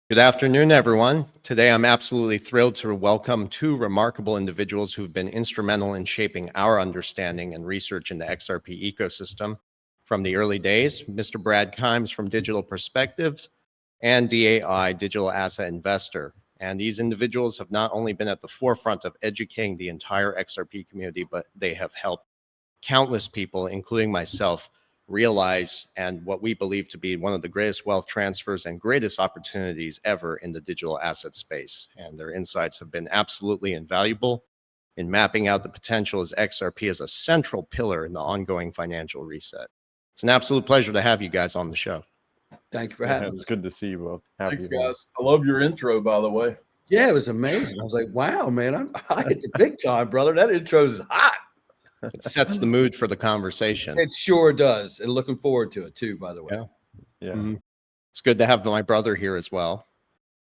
Good afternoon, everyone. Today, I'm absolutely thrilled to welcome two remarkable individuals who've been instrumental in shaping our understanding and research in the XRP ecosystem from the early days, Mr. Brad Kimes from Digital Perspectives and DAI, Digital Asset Investor. And these individuals have not only been at the forefront of educating the entire XRP community, but they have helped countless people, including myself, realize and what we believe to be one of the greatest wealth transfers and greatest opportunities ever in the digital asset space. And their insights have been absolutely invaluable in mapping out the potential as XRP as a central pillar in the ongoing financial reset. It's an absolute pleasure to have you guys on the show. Thank you for having It's us. good to see you both. Thanks, guys. I love your intro, by the way. Yeah, it was amazing. I was like, wow, man, I hit the big time, brother. That intro is hot. It sets the mood for the conversation. It sure does. And looking forward to it too, by the way. Yeah. Mm-hmm. It's good to have my brother here as well.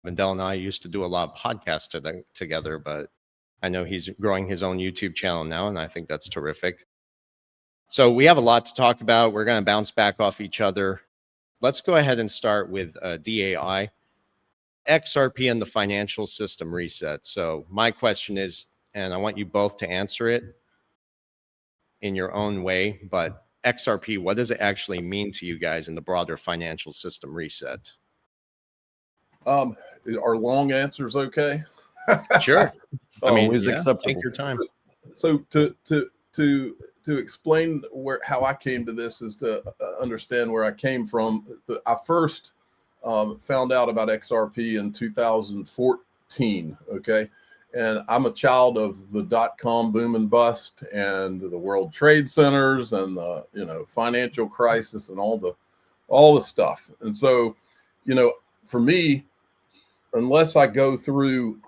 Vandell and I used to do a lot of podcasts together, but I know he's growing his own YouTube channel now, and I think that's terrific. So we have a lot to talk about. We're going to bounce back off each other. Let's go ahead and start with DAI, XRP and the financial system reset. So my question is, and I want you both to answer it in your own way, but XRP, what does it actually mean to you guys in the broader financial system reset? Are long answers okay? Sure. I mean, always acceptable. Take your time. So to explain how I came to this is to understand where I came from. I first found out about XRP in 2014. Okay. And I'm a child of the .com boom and bust and the World Trade Centers and the financial crisis and all the stuff. And so, for me, unless I go through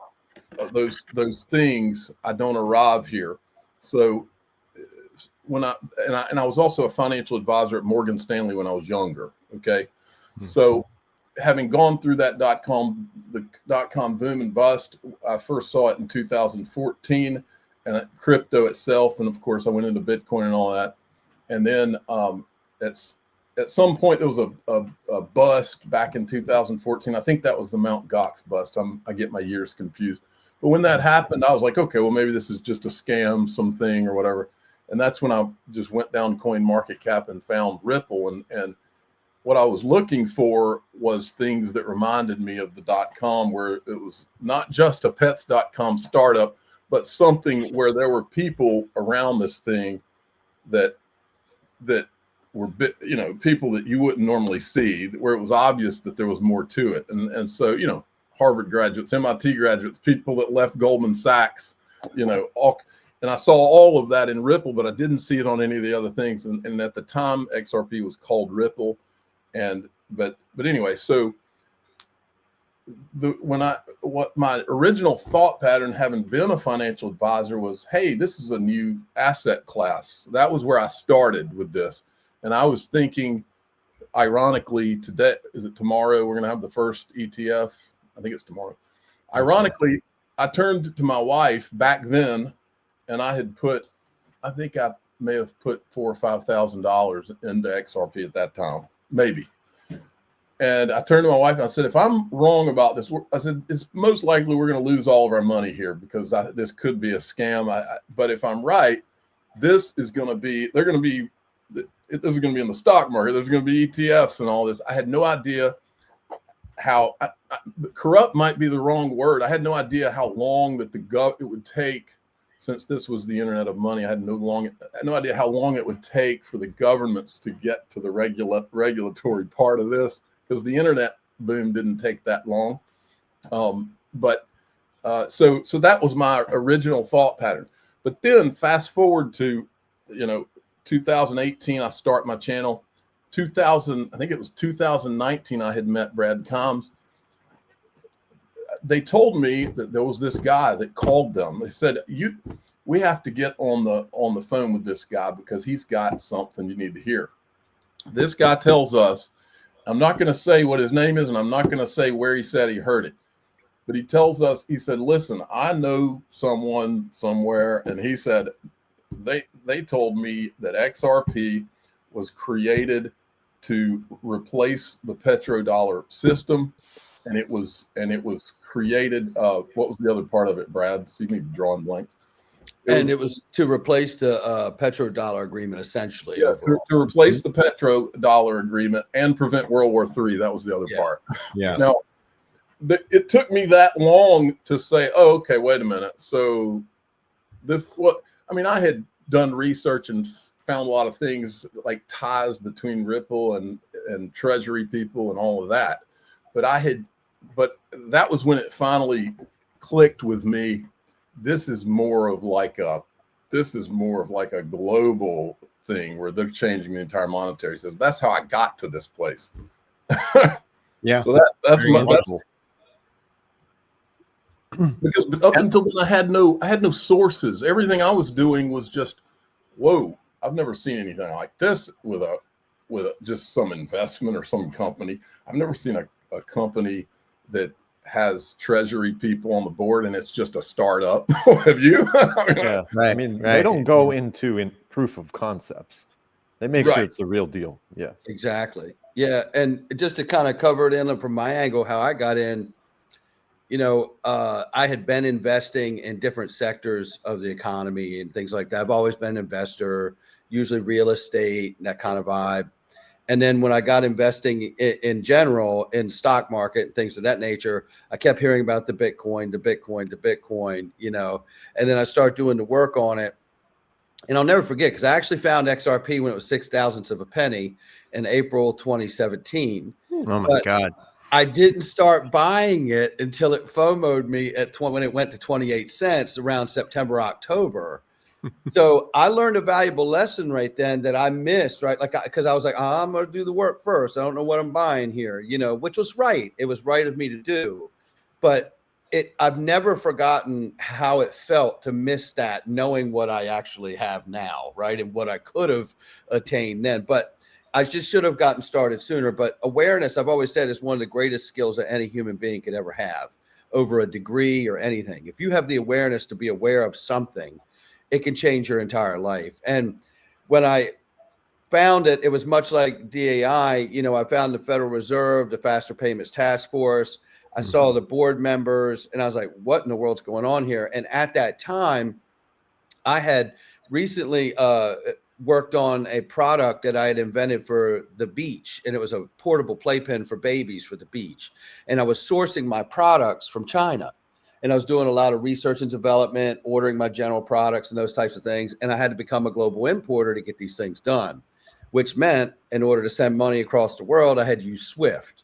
those things, I don't arrive here. So when I was also a financial advisor at Morgan Stanley when I was younger. Okay, so having gone through that the .com boom and bust, I first saw it in 2014, and crypto itself, and of course I went into Bitcoin and all that. And then at some point there was a bust back in 2014. I think that was the Mt. Gox bust. I get my years confused. But when that happened, I was like, okay, well maybe this is just a scam, something or whatever. And that's when I just went down CoinMarketCap and found Ripple, and what I was looking for was things that reminded me of the .com, where it was not just a pets.com startup, but something where there were people around this thing that were people that you wouldn't normally see, where it was obvious that there was more to it. And so, Harvard graduates, MIT graduates, people that left Goldman Sachs, and I saw all of that in Ripple, but I didn't see it on any of the other things. And at the time, XRP was called Ripple. But anyway, so what my original thought pattern, having been a financial advisor, was, hey, this is a new asset class. That was where I started with this. And I was thinking, ironically, today, is it tomorrow? We're going to have the first ETF. I think it's tomorrow. Ironically, I turned to my wife back then, and I think I may have put $4,000 or $5,000 into XRP at that time. Maybe. And I turned to my wife and I said, if I'm wrong about this, I said, it's most likely we're going to lose all of our money here because this could be a scam. But if I'm right, this is going to be in the stock market. There's going to be ETFs and all this. I had no idea how corrupt might be the wrong word. I had no idea how long that it would take. Since this was the internet of money, I had no idea how long it would take for the governments to get to the regulatory part of this, because the internet boom didn't take that long. So that was my original thought pattern. But then fast forward to 2018, I start my channel. I think it was 2019, I had met Brad Kimes. They told me that there was this guy that called them. They said, we have to get on the phone with this guy because he's got something you need to hear. This guy tells us, I'm not going to say what his name is, and I'm not going to say where he said he heard it, but he tells us, he said, listen, I know someone somewhere, and he said, they told me that XRP was created to replace the petrodollar system, and it was created. What was the other part of it, Brad? See me drawing blanks. It was to replace the petrodollar agreement, essentially. Yeah, to replace the petrodollar agreement and prevent World War III. That was the other part. Yeah. Now, it took me that long to say, oh, okay, wait a minute. So I had done research and found a lot of things like ties between Ripple and Treasury people and all of that. But that was when it finally clicked with me. This is more of like a global thing where they're changing the entire monetary system. That's how I got to this place. Yeah. So that's because up until then I had no sources. Everything I was doing was just, whoa, I've never seen anything like this with just some investment or some company. I've never seen a company that has treasury people on the board and it's just a startup. Have you? Yeah, Right, I mean, right. they don't go into proof of concepts. They make sure it's the real deal. Yes, exactly. Yeah, and just to kind of cover it in from my angle, how I got in, I had been investing in different sectors of the economy and things like that. I've always been an investor, usually real estate, that kind of vibe. And then when I got investing in general in stock market and things of that nature, I kept hearing about the Bitcoin, and then I started doing the work on it. And I'll never forget, because I actually found XRP when it was 0.006 of a penny in April 2017. Oh my God. I didn't start buying it until it FOMO'd me when it went to 28 cents around September, October. So I learned a valuable lesson right then that I missed, right? Because I was like, I'm going to do the work first. I don't know what I'm buying here, which was right. It was right of me to do. But I've never forgotten how it felt to miss that, knowing what I actually have now, right? And what I could have attained then. But I just should have gotten started sooner. But awareness, I've always said, is one of the greatest skills that any human being could ever have over a degree or anything. If you have the awareness to be aware of something, it can change your entire life. And when I found it, it was much like DAI. I found the Federal Reserve, the Faster Payments Task Force. I saw the board members, and I was like, what in the world's going on here? And at that time, I had recently worked on a product that I had invented for the beach, and it was a portable playpen for babies for the beach. And I was sourcing my products from China. And I was doing a lot of research and development, ordering my general products and those types of things. And I had to become a global importer to get these things done, which meant in order to send money across the world, I had to use SWIFT.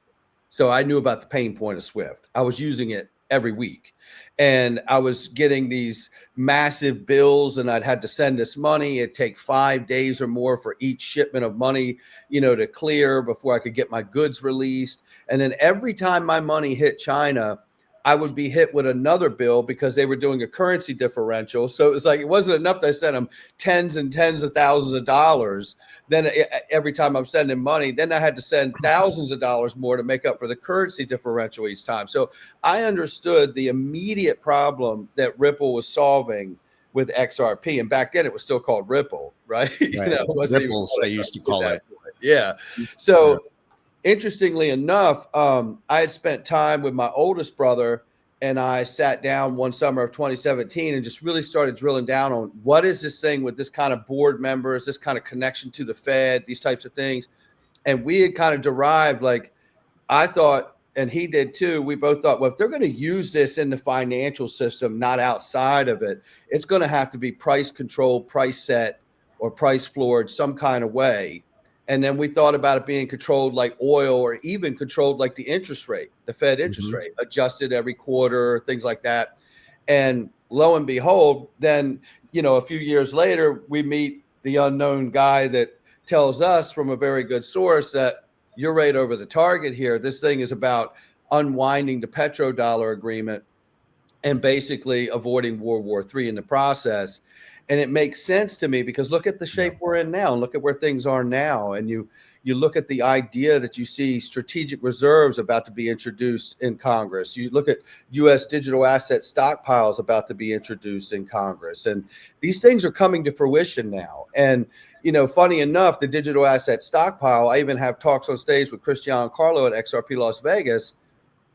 So I knew about the pain point of SWIFT. I was using it every week. And I was getting these massive bills, and I'd had to send this money. It'd take 5 days or more for each shipment of money, to clear before I could get my goods released. And then every time my money hit China, I would be hit with another bill because they were doing a currency differential. So it was like, it wasn't enough that I sent them tens and tens of thousands of dollars. Then every time I'm sending money, then I had to send thousands of dollars more to make up for the currency differential each time. So I understood the immediate problem that Ripple was solving with XRP. And back then it was still called Ripple, right? It wasn't Ripples, they used to call it. Yeah. So interestingly enough, I had spent time with my oldest brother, and I sat down one summer of 2017 and just really started drilling down on what is this thing with this kind of board members, this kind of connection to the Fed, these types of things. And we had kind of derived, I thought, and he did too, we both thought, well, if they're going to use this in the financial system, not outside of it, it's going to have to be price controlled, price set, or price floored some kind of way. And then we thought about it being controlled like oil, or even controlled like the interest rate, the Fed interest rate, adjusted every quarter, things like that. And lo and behold, then, a few years later, we meet the unknown guy that tells us from a very good source that you're right over the target here. This thing is about unwinding the petrodollar agreement and basically avoiding World War III in the process. And it makes sense to me because look at the shape we're in now and look at where things are now. And you look at the idea that you see strategic reserves about to be introduced in Congress. You look at U.S. digital asset stockpiles about to be introduced in Congress. And these things are coming to fruition now. And, funny enough, the digital asset stockpile, I even have talks on stage with Cristiano Carlo at XRP Las Vegas.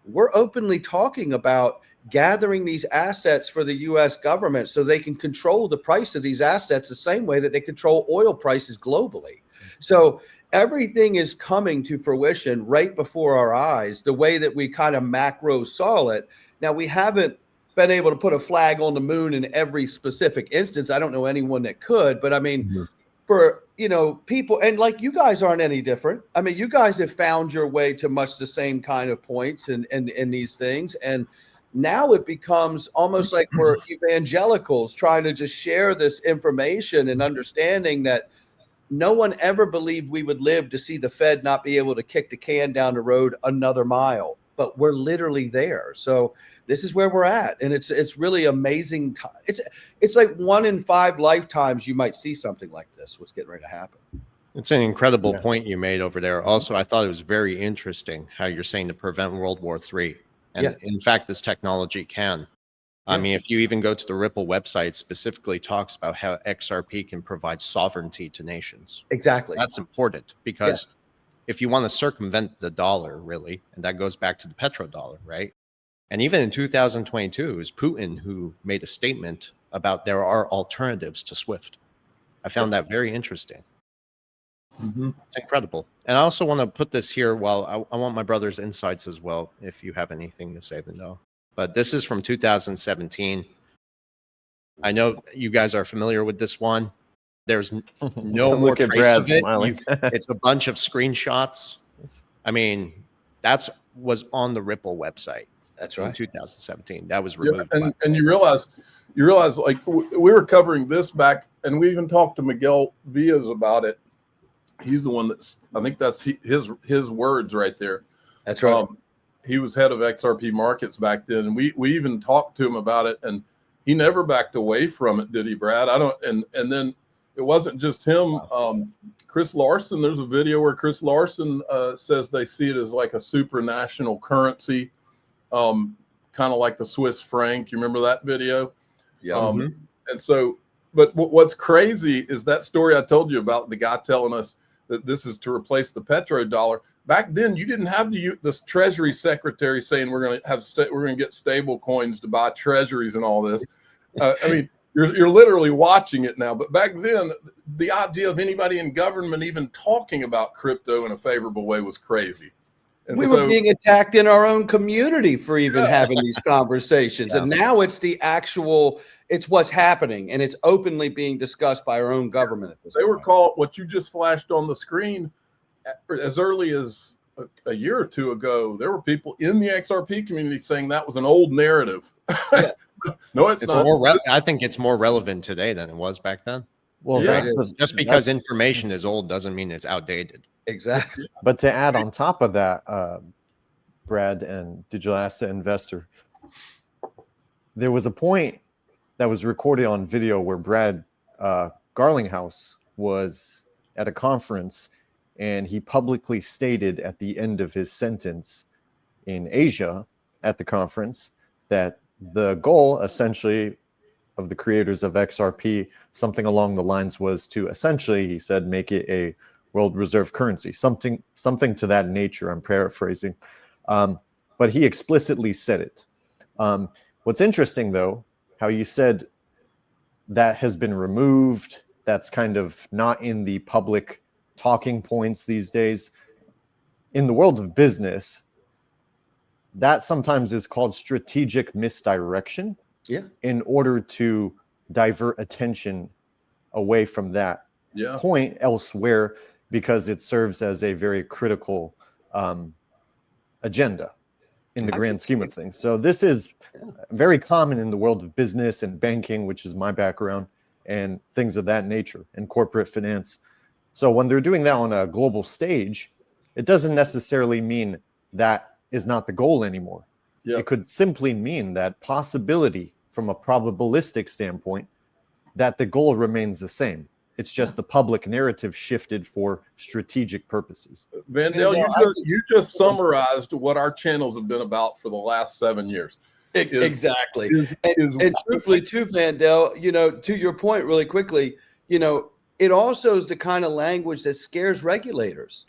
we're openly talking about gathering these assets for the US government so they can control the price of these assets the same way that they control oil prices globally. So everything is coming to fruition right before our eyes, the way that we kind of macro saw it. Now, we haven't been able to put a flag on the moon in every specific instance. I don't know anyone that could, but I mean, for, you know, people, and like you guys aren't any different. I mean, you guys have found your way to much the same kind of points and these things. And now it becomes almost like we're evangelicals trying to just share this information and understanding that no one ever believed we would live to see the Fed not be able to kick the can down the road another mile, but we're literally there. So this is where we're at, and it's really amazing. It's like 1 in 5 lifetimes you might see something like this. What's getting ready to happen? It's an incredible point you made over there. Also, I thought it was very interesting how you're saying to prevent World War III, and in fact, this technology can. I mean, if you even go to the Ripple website, it specifically talks about how XRP can provide sovereignty to nations. Exactly. That's important because if you want to circumvent the dollar, really, and that goes back to the petrodollar, right? And even in 2022, it was Putin who made a statement about there are alternatives to SWIFT. I found that very interesting. It's incredible. And I also want to put this here while I want my brother's insights as well, if you have anything to say, Vandell. But this is from 2017. I know you guys are familiar with this one. There's no more trace of it. It's a bunch of screenshots. I mean, was on the Ripple website. That's right. In 2017. That was removed. And you realize like we were covering this back, and we even talked to Miguel Villas about it. He's the one that's, I think that's his words right there. That's right. He was head of XRP markets back then, and we even talked to him about it, and he never backed away from it, did he, Brad? And then it wasn't just him. Chris Larson, there's a video where Chris Larson says they see it as like a supranational currency, kind of like the Swiss franc. You remember that video? Yeah. And so, but what's crazy is that story I told you about, the guy telling us that this is to replace the petrodollar. Back then, you didn't have the Treasury Secretary saying we're going to get stable coins to buy treasuries and all this. I mean, you're literally watching it now. But back then, the idea of anybody in government even talking about crypto in a favorable way was crazy. And we were being attacked in our own community for even having these conversations. And now it's it's what's happening, and it's openly being discussed by our own government at this point. They were called, what you just flashed on the screen, as early as a year or two ago, there were people in the XRP community saying that was an old narrative. No, it's not. I think it's more relevant today than it was back then. Well, just because information is old doesn't mean it's outdated. Exactly. But to add on top of that, Brad and Digital Asset Investor, there was a point that was recorded on video where Brad Garlinghouse was at a conference, and he publicly stated at the end of his sentence in Asia at the conference that the goal essentially of the creators of XRP, something along the lines, was to essentially, he said, make it a world reserve currency, something to that nature. I'm paraphrasing, but he explicitly said it. What's interesting, though, how you said that has been removed, that's kind of not in the public talking points these days. In the world of business, that sometimes is called strategic misdirection. In order to divert attention away from that point elsewhere, because it serves as a very critical agenda in the grand scheme of things. So this is very common in the world of business and banking, which is my background, and things of that nature, and corporate finance. So when they're doing that on a global stage, it doesn't necessarily mean that is not the goal anymore. It could simply mean that possibility from a probabilistic standpoint that the goal remains the same. It's just the public narrative shifted for strategic purposes. Vandell, you just summarized what our channels have been about for the last 7 years. Exactly. And truthfully too, Vandell, you know, to your point really quickly, you know, it also is the kind of language that scares regulators.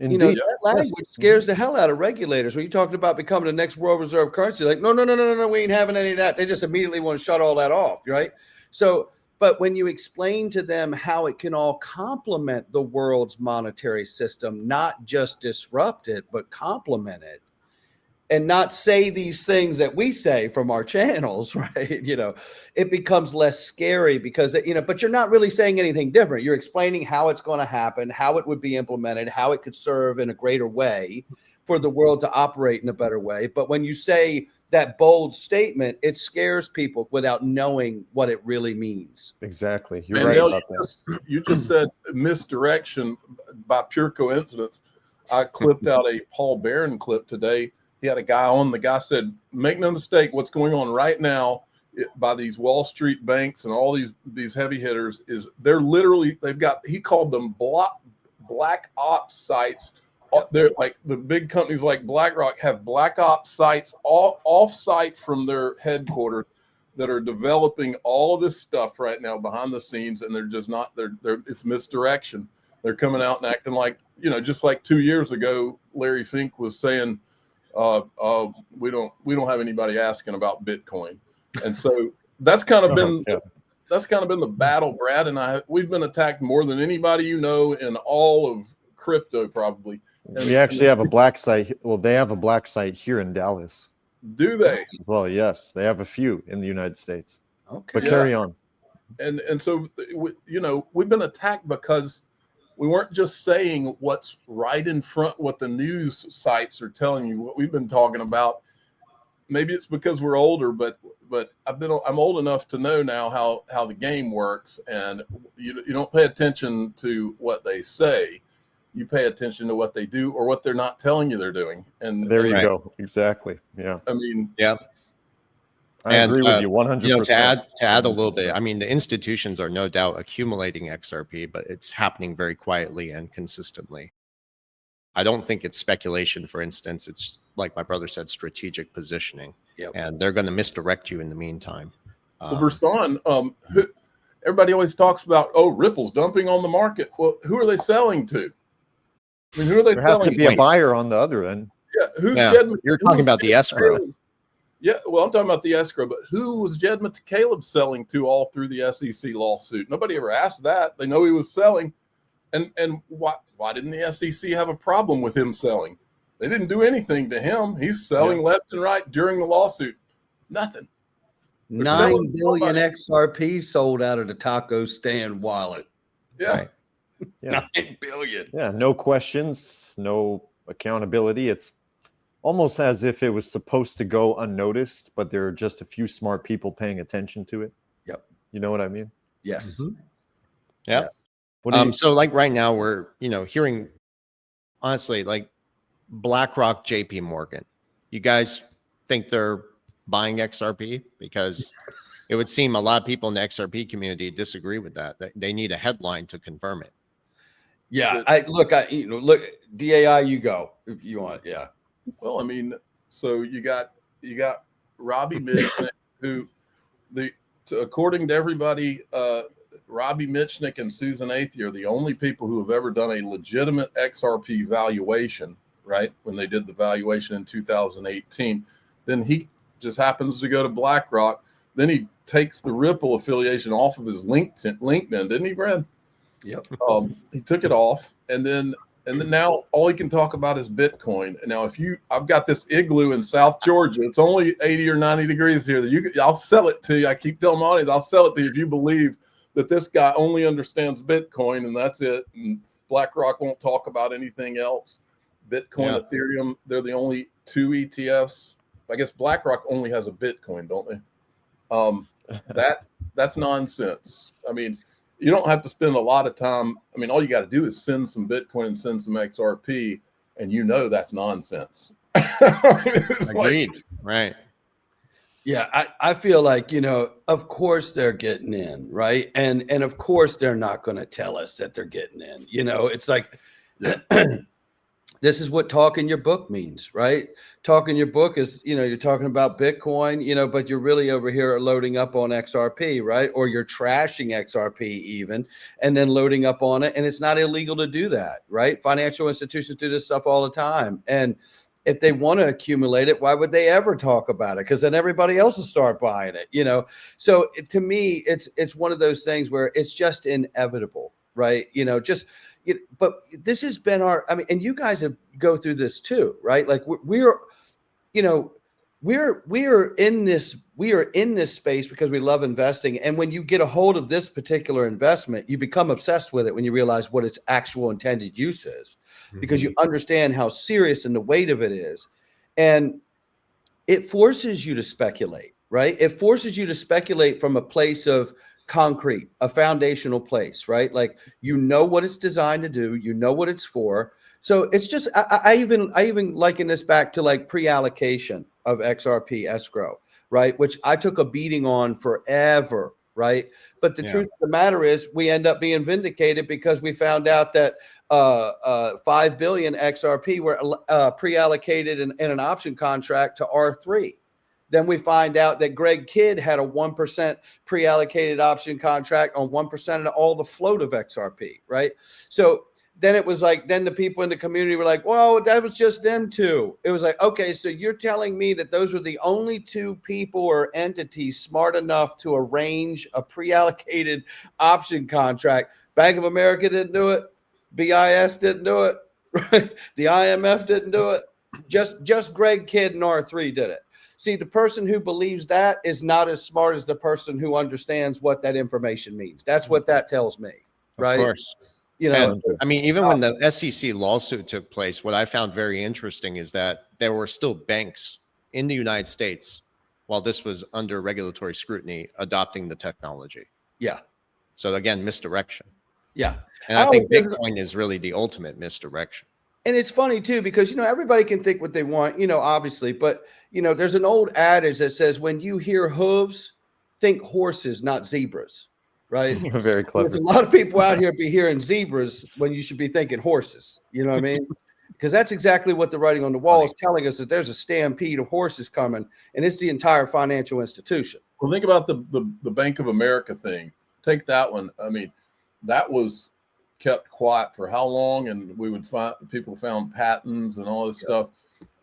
You know, Indeed. that language scares the hell out of regulators. When you're talking about becoming the next world reserve currency, like, no, we ain't having any of that. They just immediately want to shut all that off, right? So, but when you explain to them how it can all complement the world's monetary system, not just disrupt it, but complement it, and not say these things that we say from our channels, right? You know, it becomes less scary because, you know, but you're not really saying anything different. You're explaining how it's going to happen, how it would be implemented, how it could serve in a greater way for the world to operate in a better way. But when you say that bold statement, it scares people without knowing what it really means. Exactly. You're Vandell, right about that. you just said misdirection by pure coincidence. I clipped out a Paul Barron clip today. He had a guy on. The guy said, make no mistake, what's going on right now by these Wall Street banks and all these heavy hitters is they're literally, he called them black ops sites. They're like the big companies like BlackRock have black ops sites off site from their headquarters that are developing all of this stuff right now behind the scenes. And they're just not, it's misdirection. They're coming out and acting like, you know, just like 2 years ago, Larry Fink was saying, we don't have anybody asking about Bitcoin. And so that's kind of been the battle, Brad and we've been attacked more than anybody, you know, in all of crypto probably. And we actually have a black site. Well, they have a black site here in Dallas. Do they? Well, yes, they have a few in the United States. Okay. But carry on. And so, you know, we've been attacked because we weren't just saying what's right in front, what the news sites are telling you, what we've been talking about. Maybe it's because we're older, but I'm old enough to know now how the game works, and you don't pay attention to what they say, you pay attention to what they do or what they're not telling you they're doing. And there you go. Exactly. Yeah. I mean, Yeah. I agree with you 100%. You know, to add a little bit, I mean, the institutions are no doubt accumulating XRP, but it's happening very quietly and consistently. I don't think it's speculation, for instance. It's like my brother said, strategic positioning. Yep. And they're going to misdirect you in the meantime. Well, Versan, everybody always talks about, Ripple's dumping on the market. Well, who are they selling to? I mean, who are they there has selling to be a buyer on the other end. Yeah, you're talking about the escrow. Yeah, well, I'm talking about the escrow, but who was Jed McCaleb selling to all through the SEC lawsuit? Nobody ever asked that. They know he was selling. And why didn't the SEC have a problem with him selling? They didn't do anything to him. He's selling left and right during the lawsuit. Nothing. 9 billion XRP sold out of the taco stand wallet. Yeah. Right. Yeah. 9 billion. Yeah. No questions, no accountability. It's almost as if it was supposed to go unnoticed, but there are just a few smart people paying attention to it. Yep. You know what I mean? Yes. Mm-hmm. Yeah. Yes. So like right now we're, you know, hearing honestly, like BlackRock, JP Morgan, you guys think they're buying XRP? Because it would seem a lot of people in the XRP community disagree with that. They need a headline to confirm it. Yeah. Look, DAI, you go if you want. Yeah. Well, I mean, so you got Robbie Mitchnick, who according to everybody, Robbie Mitchnick and Susan Athey are the only people who have ever done a legitimate XRP valuation, right? When they did the valuation in 2018, then he just happens to go to BlackRock. Then he takes the Ripple affiliation off of his LinkedIn, didn't he, Brad? Yep. He took it off, and then now all he can talk about is Bitcoin. Now, I've got this igloo in South Georgia. It's only 80 or 90 degrees here. I'll sell it to you. I keep telling my audience, I'll sell it to you if you believe that this guy only understands Bitcoin and that's it. And BlackRock won't talk about anything else. Bitcoin, Ethereum, they're the only two ETFs. I guess BlackRock only has a Bitcoin, don't they? That's nonsense. I mean, you don't have to spend a lot of time. I mean, all you got to do is send some Bitcoin and send some XRP, and you know that's nonsense. Agreed. Right. Yeah, I feel like, you know, of course they're getting in, right? And of course they're not going to tell us that they're getting in. You know, it's like This is what talk in your book means, right? Talk in your book is, you're talking about Bitcoin, but you're really over here loading up on XRP, right? Or you're trashing XRP even, and then loading up on it. And it's not illegal to do that, right? Financial institutions do this stuff all the time. And if they want to accumulate it, why would they ever talk about it? Because then everybody else will start buying it, So to me, it's one of those things where it's just inevitable, right? But this has been and you guys have go through this too, right? Like we are in this space because we love investing. And when you get a hold of this particular investment, you become obsessed with it when you realize what its actual intended use is, because you understand how serious and the weight of it is. And it forces you to speculate, right? It forces you to speculate from a place of concrete, a foundational place, right? Like, what it's designed to do, what it's for. So it's just, I even liken this back to like pre-allocation of XRP escrow, right? Which I took a beating on forever, right? But the truth of the matter is we end up being vindicated because we found out that 5 billion XRP were pre-allocated in an option contract to R3. Then we find out that Greg Kidd had a 1% pre-allocated option contract on 1% of all the float of XRP, right? So then it was like, then the people in the community were like, well, that was just them two. It was like, okay, so you're telling me that those were the only two people or entities smart enough to arrange a pre-allocated option contract. Bank of America didn't do it. BIS didn't do it. Right? The IMF didn't do it. Just Greg Kidd and R3 did it. See, the person who believes that is not as smart as the person who understands what that information means. That's what that tells me, right? Of course. And, I mean, even when the SEC lawsuit took place, what I found very interesting is that there were still banks in the United States, while this was under regulatory scrutiny, adopting the technology. Yeah. So again, misdirection. Yeah. And I think Bitcoin is really the ultimate misdirection. And it's funny too, because, everybody can think what they want, obviously, but, there's an old adage that says, when you hear hooves, think horses, not zebras, right? Very clever. There's a lot of people out here be hearing zebras when you should be thinking horses, you know what I mean? Because that's exactly what the writing on the wall is telling us, that there's a stampede of horses coming, and it's the entire financial institution. Well, think about the Bank of America thing. Take that one. I mean, that was kept quiet for how long, and we would find people found patents and all this stuff.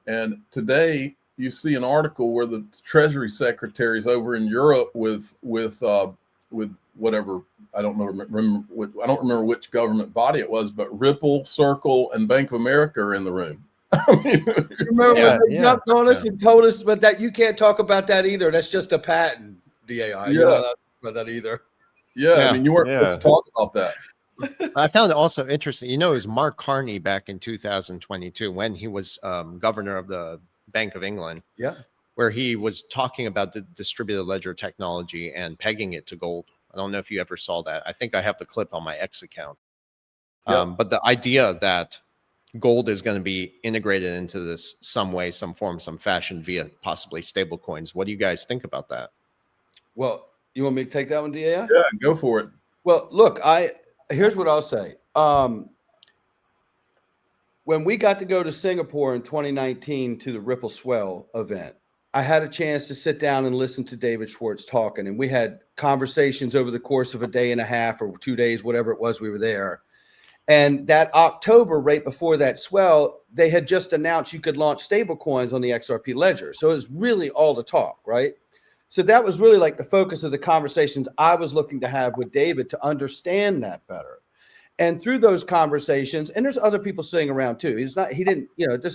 And today you see an article where the Treasury secretaries over in Europe with whatever, I don't remember which government body it was, but Ripple, Circle, and Bank of America are in the room. I mean, remember when they jumped on us and told us, but that you can't talk about that either. That's just a patent, DAI. You're not about that either. I mean, you weren't supposed to talk about that. I found it also interesting. It was Mark Carney back in 2022 when he was governor of the Bank of England. Yeah. Where he was talking about the distributed ledger technology and pegging it to gold. I don't know if you ever saw that. I think I have the clip on my X account. But the idea that gold is going to be integrated into this some way, some form, some fashion via possibly stable coins. What do you guys think about that? Well, you want me to take that one, DAI? Yeah, go for it. Well, look, here's what I'll say. When we got to go to Singapore in 2019 to the Ripple Swell event, I had a chance to sit down and listen to David Schwartz talking, and we had conversations over the course of a day and a half or 2 days, whatever it was, we were there. And that October, right before that swell, they had just announced you could launch stable coins on the XRP ledger. So it was really all the talk, right? So that was really like the focus of the conversations I was looking to have with David to understand that better. And through those conversations, and there's other people sitting around too. This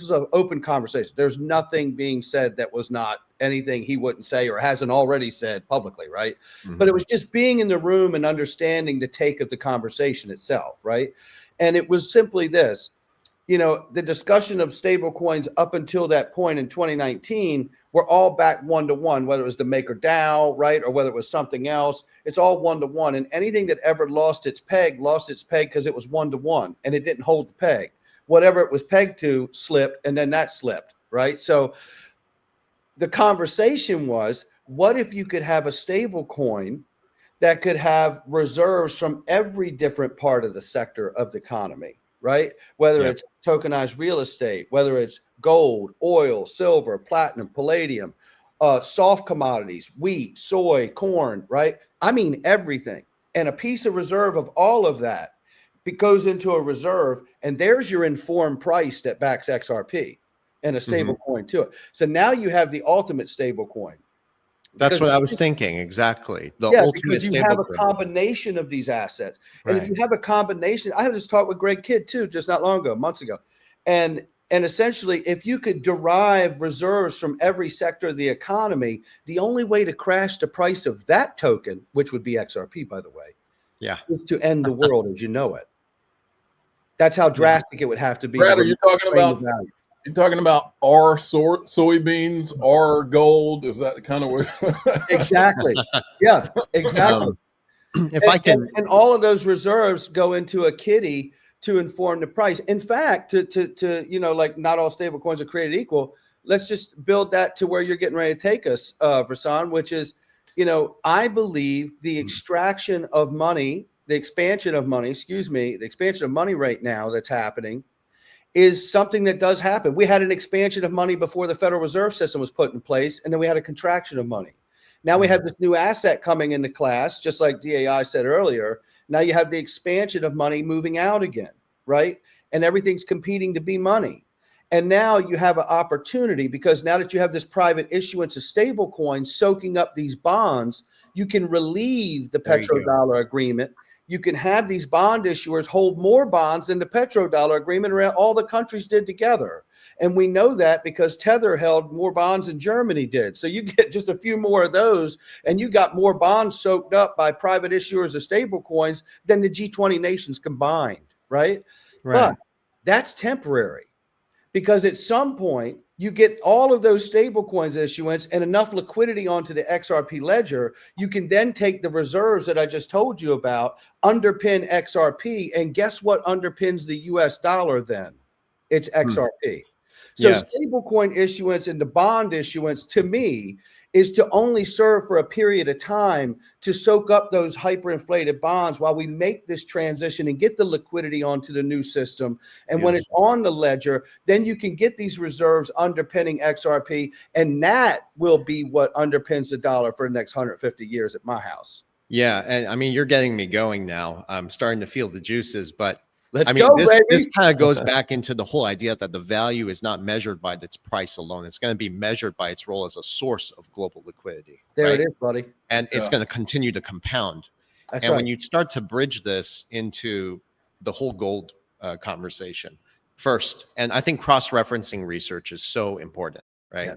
is an open conversation. There's nothing being said that was not anything he wouldn't say or hasn't already said publicly, right? Mm-hmm. But it was just being in the room and understanding the take of the conversation itself, right? And it was simply this, the discussion of stable coins up until that point in 2019 were all back one-to-one, whether it was the MakerDAO, right, or whether it was something else. It's all one-to-one. And anything that ever lost its peg because it was one-to-one, and it didn't hold the peg. Whatever it was pegged to slipped, and then that slipped, right? So the conversation was, what if you could have a stable coin that could have reserves from every different part of the sector of the economy, right? Whether Yeah. it's tokenized real estate, whether it's gold, oil, silver, platinum, palladium, soft commodities, wheat, soy, corn, right? I mean, everything. And a piece of reserve of all of that goes into a reserve, and there's your informed price that backs XRP and a stable coin to it. So now you have the ultimate stable coin. That's what I was thinking. Exactly. The Yeah, ultimate because you stable have a coin. combination of these assets. And if Right. you have a combination, I had this talk with Greg Kidd too, just not long ago, months ago. And essentially, if you could derive reserves from every sector of the economy, the only way to crash the price of that token, which would be XRP, by the way, Yeah. is to end the world as you know it. That's how drastic it would have to be. Brad, are you talking about? Value. You're talking about our soybeans, our gold. Is that kind of what? Exactly. Yeah, exactly. If I can, and all of those reserves go into a kitty to inform the price. In fact, to you know, like not all stable coins are created equal. Let's just build that to where you're getting ready to take us, Rasan, which is, you know, I believe the extraction of money, the expansion of money, the expansion of money right now that's happening is something that does happen. We had an expansion of money before the Federal Reserve System was put in place, and then we had a contraction of money. Now we have this new asset coming into class, just like DAI said earlier. Now you have the expansion of money moving out again, right? And everything's competing to be money. And now you have an opportunity, because now that you have this private issuance of stable coins soaking up these bonds, you can relieve the petrodollar agreement. You can have these bond issuers hold more bonds than the petrodollar agreement around all the countries did together. And we know that because Tether held more bonds than Germany did. So you get just a few more of those, and you got more bonds soaked up by private issuers of stable coins than the G20 nations combined, right? But that's temporary, because at some point you get all of those stable coins issuance and enough liquidity onto the XRP ledger, you can then take the reserves that I just told you about, underpin XRP, and guess what underpins the US dollar then? It's XRP. So stablecoin issuance and the bond issuance, to me, is to only serve for a period of time to soak up those hyperinflated bonds while we make this transition and get the liquidity onto the new system. And when it's on the ledger, then you can get these reserves underpinning XRP, and that will be what underpins the dollar for the next 150 years at my house. Yeah, and I mean, you're getting me going now. I'm starting to feel the juices, but Let's I mean, go, this baby. kind of goes back into the whole idea that the value is not measured by its price alone. It's going to be measured by its role as a source of global liquidity. There right? it is, buddy. And it's going to continue to compound. That's and right. when you start to bridge this into the whole gold conversation first, and I think cross-referencing research is so important, right? Yeah.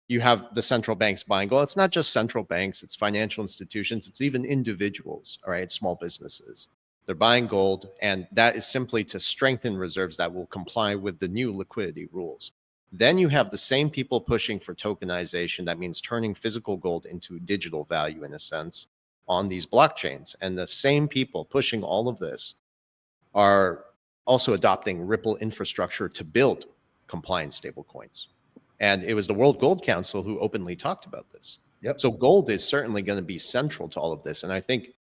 You have the central banks buying gold. It's not just central banks, it's financial institutions, it's even individuals, all right, small businesses. They're buying gold, and that is simply to strengthen reserves that will comply with the new liquidity rules. Then you have the same people pushing for tokenization. That means turning physical gold into digital value, in a sense, on these blockchains. And the same people pushing all of this are also adopting Ripple infrastructure to build compliant stablecoins. And it was the World Gold Council who openly talked about this. Yep. So gold is certainly going to be central to all of this. And I think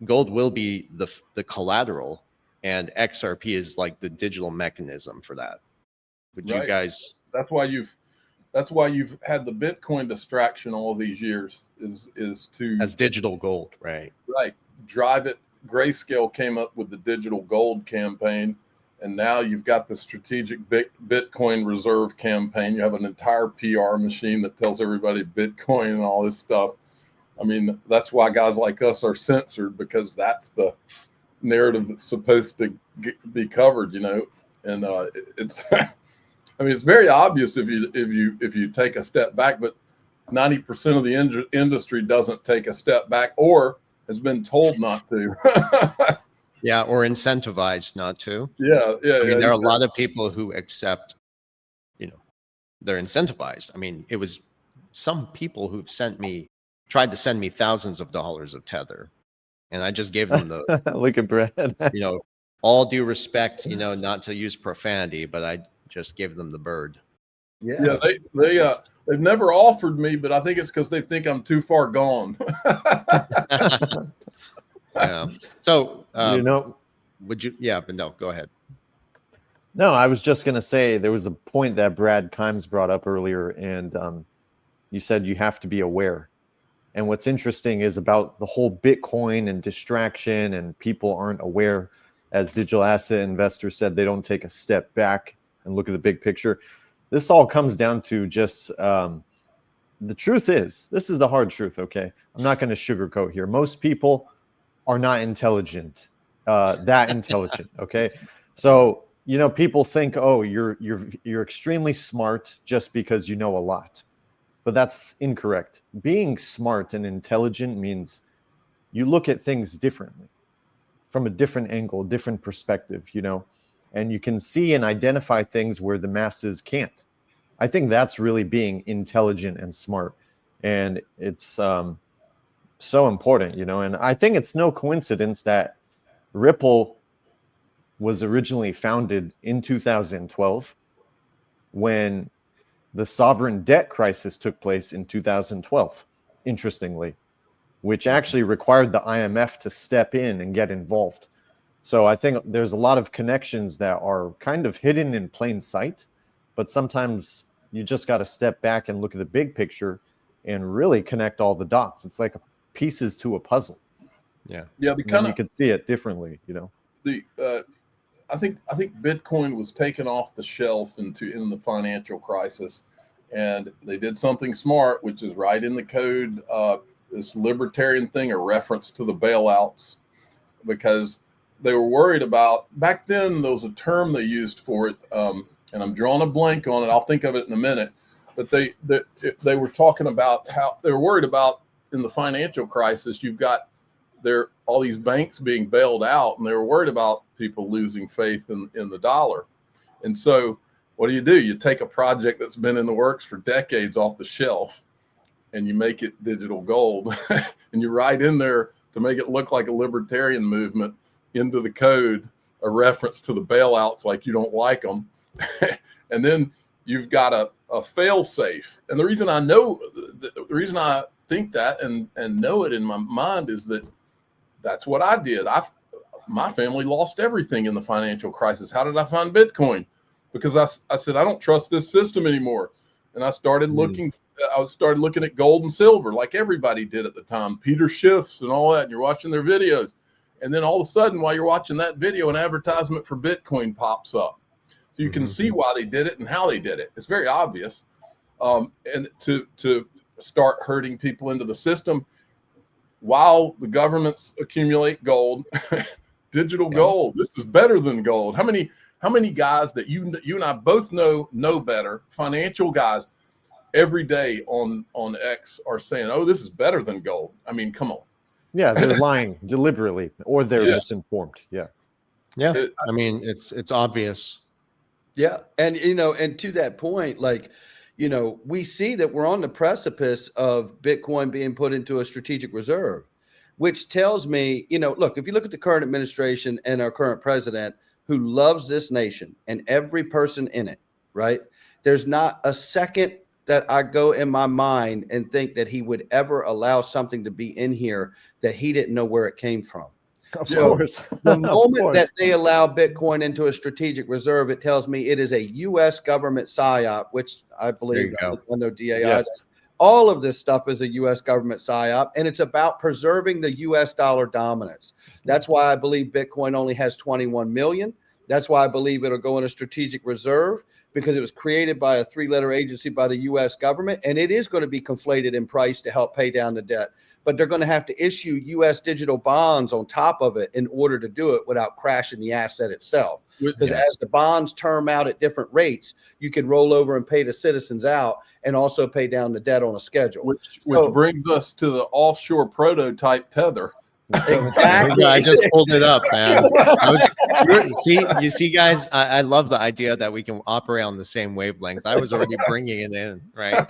gold will be the collateral, and XRP is like the digital mechanism for that. Would you guys? That's why you've had the Bitcoin distraction all these years is to As digital gold, right? Right. Drive it. Grayscale came up with the digital gold campaign, and now you've got the strategic Bitcoin reserve campaign. You have an entire PR machine that tells everybody Bitcoin and all this stuff. I mean, that's why guys like us are censored, because that's the narrative that's supposed to be covered, you know. And it's, I mean, it's very obvious if you take a step back, but 90% of the industry doesn't take a step back, or has been told not to. Yeah, or incentivized not to. Yeah. I mean, there are a lot of people who accept, you know, they're incentivized. I mean, it was some people who've tried to send me thousands of dollars of Tether, and I just gave them the look at Brad. you know, all due respect, you know, not to use profanity, but I just gave them the bird. Yeah, they've never offered me, but I think it's because they think I'm too far gone. Yeah. So you know, would you? Yeah, but no, go ahead. No, I was just going to say there was a point that Brad Kimes brought up earlier, and you said you have to be aware. And what's interesting is about the whole Bitcoin and distraction, and people aren't aware. As digital asset investors said, they don't take a step back and look at the big picture. This all comes down to just the truth is, this is the hard truth, okay? I'm not going to sugarcoat here. Most people are not intelligent, that intelligent, okay? So, you know, people think, oh, you're extremely smart just because you know a lot. But that's incorrect. Being smart and intelligent means you look at things differently, from a different angle, different perspective, you know, and you can see and identify things where the masses can't. I think that's really being intelligent and smart. And it's so important, you know, and I think it's no coincidence that Ripple was originally founded in 2012 when the sovereign debt crisis took place in 2012, interestingly, which actually required the IMF to step in and get involved. So I think there's a lot of connections that are kind of hidden in plain sight, but sometimes you just got to step back and look at the big picture and really connect all the dots. It's like pieces to a puzzle. Yeah. Yeah. You could see it differently, you know. I think Bitcoin was taken off the shelf in the financial crisis, and they did something smart, which is right in the code. This libertarian thing, a reference to the bailouts, because they were worried about, back then there was a term they used for it, and I'm drawing a blank on it. I'll think of it in a minute. But they were talking about how they were worried about in the financial crisis. You've got all these banks being bailed out, and they were worried about people losing faith in the dollar. And so what do? You take a project that's been in the works for decades off the shelf, and you make it digital gold, and you write in there to make it look like a libertarian movement into the code, a reference to the bailouts, like you don't like them. And then you've got a fail safe. And the reason I know, the reason I think that and know it in my mind is that that's what I did. My family lost everything in the financial crisis. How did I find Bitcoin? Because I said, I don't trust this system anymore. And I started looking at gold and silver like everybody did at the time, Peter Schiff's and all that. And you're watching their videos. And then all of a sudden, while you're watching that video, an advertisement for Bitcoin pops up. So you can see why they did it and how they did it. It's very obvious. And to start herding people into the system while the governments accumulate gold, digital gold. This is better than gold. How many guys that you and I both know better, financial guys, every day on X are saying, "Oh, this is better than gold." I mean, come on. Yeah, they're lying deliberately, or they're misinformed. Yeah. I mean, it's obvious. Yeah. And, you know, and to that point, like, you know, we see that we're on the precipice of Bitcoin being put into a strategic reserve, which tells me, you know, look, if you look at the current administration and our current president who loves this nation and every person in it, right? There's not a second that I go in my mind and think that he would ever allow something to be in here that he didn't know where it came from. Of course. The moment that they allow Bitcoin into a strategic reserve, it tells me it is a U.S. government psyop, which I believe, I know DAI. Yes. All of this stuff is a U.S. government psyop, and it's about preserving the U.S. dollar dominance. That's why I believe Bitcoin only has 21 million. That's why I believe it'll go in a strategic reserve, because it was created by a 3-letter agency by the U.S. government, and it is going to be conflated in price to help pay down the debt. But they're going to have to issue U.S. digital bonds on top of it in order to do it without crashing the asset itself. Because as the bonds term out at different rates, you can roll over and pay the citizens out and also pay down the debt on a schedule. Which brings us to the offshore prototype Tether. Exactly. I just pulled it up, man. You see, guys, I love the idea that we can operate on the same wavelength. I was already bringing it in, right?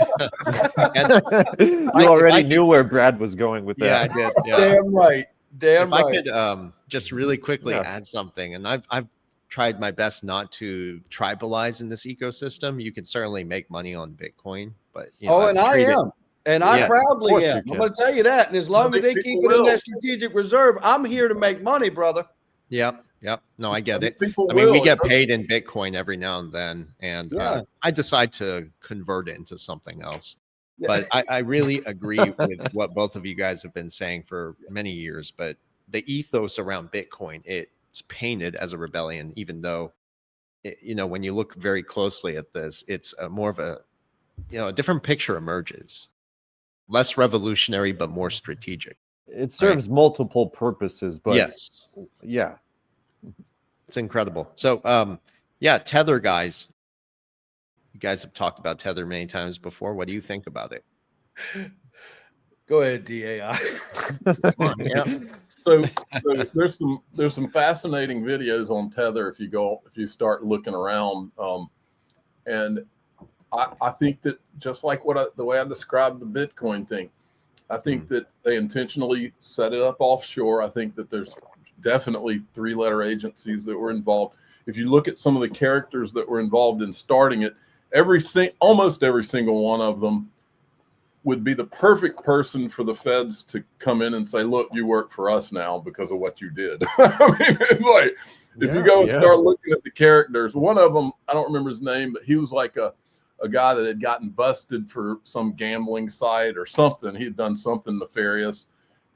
You already knew where Brad was going with that. Yeah, I did. Yeah. Damn right. If I could just really quickly add something, and I've tried my best not to tribalize in this ecosystem. You can certainly make money on Bitcoin, but I am. And I proudly am. I'm going to tell you that. And as long as they keep it in their strategic reserve, I'm here to make money, brother. Yeah. Yep. No, I get it. People I mean, we will. get paid in Bitcoin every now and then, and Yeah. I decide to convert it into something else. Yeah. But I really agree with what both of you guys have been saying for many years. But the ethos around Bitcoin, it's painted as a rebellion, even though, when you look very closely at this, it's more of a, a different picture emerges. Less revolutionary, but more strategic. It serves multiple purposes, but Yes. yeah. It's incredible. So, yeah, Tether, guys. You guys have talked about Tether many times before. What do you think about it? Go ahead, DAI. Yeah. So there's some fascinating videos on Tether if you start looking around, and I think that just like the way I described the Bitcoin thing, I think that they intentionally set it up offshore. I think that there's definitely 3-letter agencies that were involved. If you look at some of the characters that were involved in starting it, almost every single one of them would be the perfect person for the feds to come in and say, look, you work for us now because of what you did. I mean, like, if you go and start looking at the characters, one of them, I don't remember his name, but he was like a guy that had gotten busted for some gambling site or something. He had done something nefarious.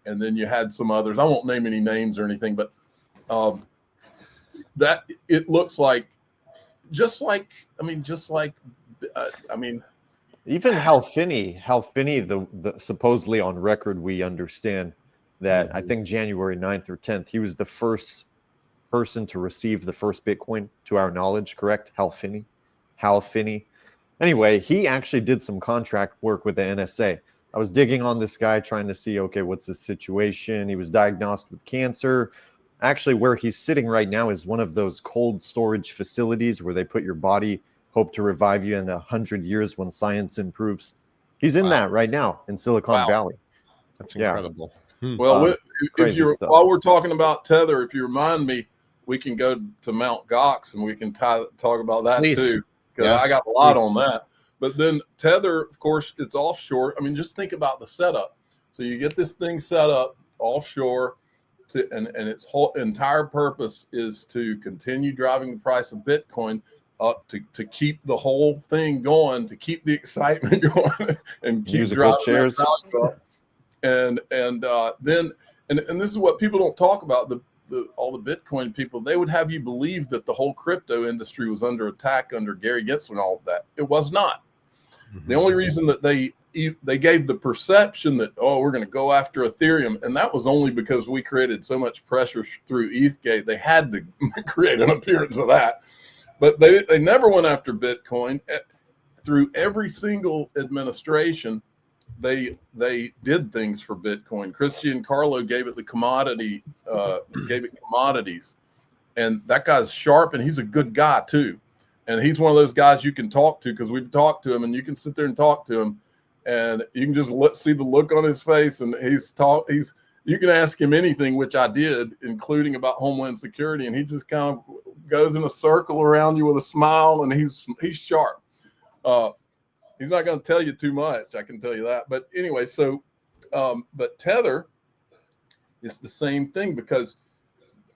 And then you had some others. I won't name any names or anything, but that it looks like, Even Hal Finney, the supposedly on record, we understand that I think January 9th or 10th, he was the first person to receive the first Bitcoin to our knowledge, correct? Hal Finney. Anyway, he actually did some contract work with the NSA. I was digging on this guy trying to see, okay, what's his situation? He was diagnosed with cancer. Actually, where he's sitting right now is one of those cold storage facilities where they put your body, hope to revive you in 100 years when science improves. He's in that right now in Silicon Valley. That's incredible. Well, crazy stuff. while we're talking about Tether, if you remind me, we can go to Mount Gox and we can talk about that too. Because I got a lot on that. But then Tether, of course, it's offshore. I mean, just think about the setup. So you get this thing set up offshore, and its whole entire purpose is to continue driving the price of Bitcoin up to keep the whole thing going, to keep the excitement going, and keep musical driving chairs. And this is what people don't talk about. All the Bitcoin people, they would have you believe that the whole crypto industry was under attack under Gary Gensler and all of that. It was not. The only reason that they gave the perception that, oh, we're going to go after Ethereum, and that was only because we created so much pressure through ETHgate. They had to create an appearance of that. But they never went after Bitcoin. Through every single administration, they did things for Bitcoin. Christian Carlo gave it commodities, and that guy's sharp, and he's a good guy too. And he's one of those guys you can talk to, because we've talked to him, and you can sit there and talk to him, and you can just see the look on his face, and you can ask him anything, which I did, including about Homeland Security, and he just kind of goes in a circle around you with a smile, and he's sharp. He's not going to tell you too much, I can tell you that. But anyway, but Tether is the same thing, because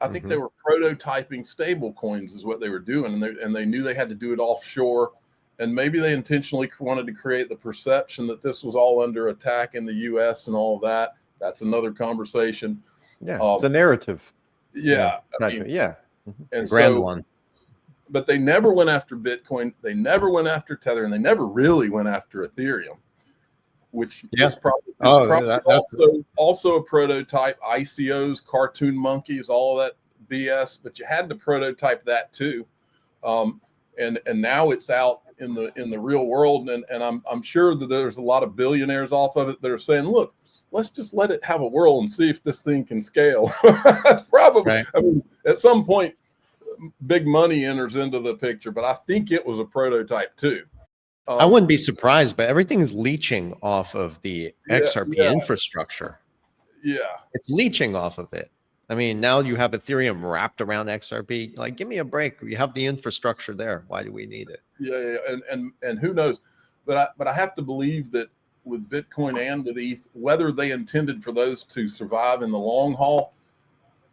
I think they were prototyping stable coins is what they were doing. And they knew they had to do it offshore. And maybe they intentionally wanted to create the perception that this was all under attack in the US and all of that. That's another conversation. Yeah, it's a narrative. Yeah. And grand one. But they never went after Bitcoin. They never went after Tether, and they never really went after Ethereum, which is probably also a prototype. ICOs, cartoon monkeys, all of that BS. But you had to prototype that too, and now it's out in the real world. And I'm sure that there's a lot of billionaires off of it that are saying, look, let's just let it have a whirl and see if this thing can scale. Probably. Right. I mean, at some point, big money enters into the picture, but I think it was a prototype too. I wouldn't be surprised, but everything is leeching off of the XRP infrastructure. Yeah. It's leeching off of it. I mean, now you have Ethereum wrapped around XRP. Like, give me a break. We have the infrastructure there. Why do we need it? Yeah. And who knows? But I have to believe that with Bitcoin and with ETH, whether they intended for those to survive in the long haul,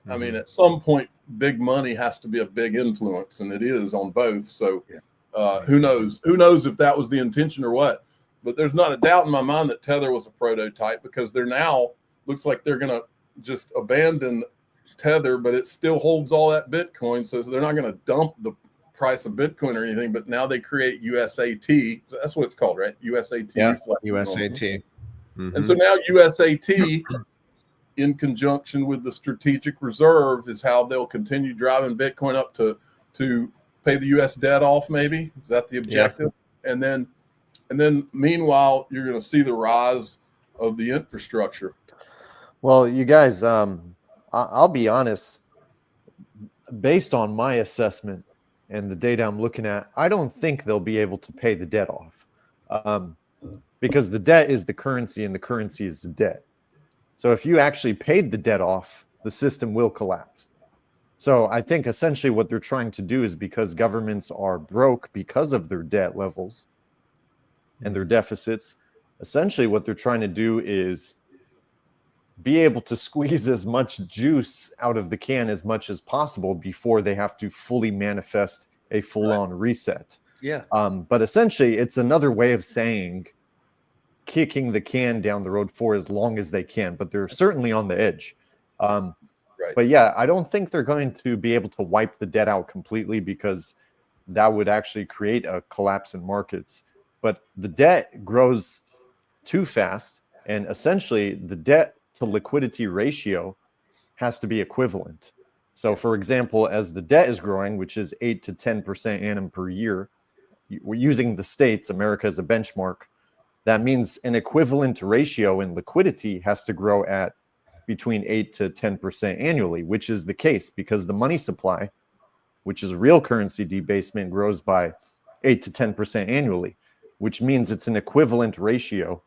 I mean, at some point, big money has to be a big influence, and it is on both. So who knows? Who knows if that was the intention or what? But there's not a doubt in my mind that Tether was a prototype, because they're now looks like they're going to just abandon Tether, but it still holds all that Bitcoin. So they're not going to dump the price of Bitcoin or anything, but now they create USAT. So that's what it's called, right? USAT. Yeah, reflecting on- USAT. And so now USAT, in conjunction with the strategic reserve, is how they'll continue driving Bitcoin up to pay the US debt off, maybe. Is that the objective? Yeah. And then meanwhile, you're going to see the rise of the infrastructure. Well, you guys, I'll be honest, based on my assessment and the data I'm looking at, I don't think they'll be able to pay the debt off, because the debt is the currency and the currency is the debt. So if you actually paid the debt off, the system will collapse. So I think essentially what they're trying to do is, because governments are broke because of their debt levels and their deficits, essentially what they're trying to do is be able to squeeze as much juice out of the can as much as possible before they have to fully manifest a full-on reset. Yeah. But essentially, it's another way of saying kicking the can down the road for as long as they can. But they're certainly on the edge. But yeah, I don't think they're going to be able to wipe the debt out completely, because that would actually create a collapse in markets. But the debt grows too fast, and essentially the debt to liquidity ratio has to be equivalent. So for example, as the debt is growing, which is 8 to 10% annum per year, we're using the States, America, as a benchmark. That means an equivalent ratio in liquidity has to grow at between 8 to 10% annually, which is the case because the money supply, which is real currency debasement, grows by 8 to 10% annually, which means it's an equivalent ratio.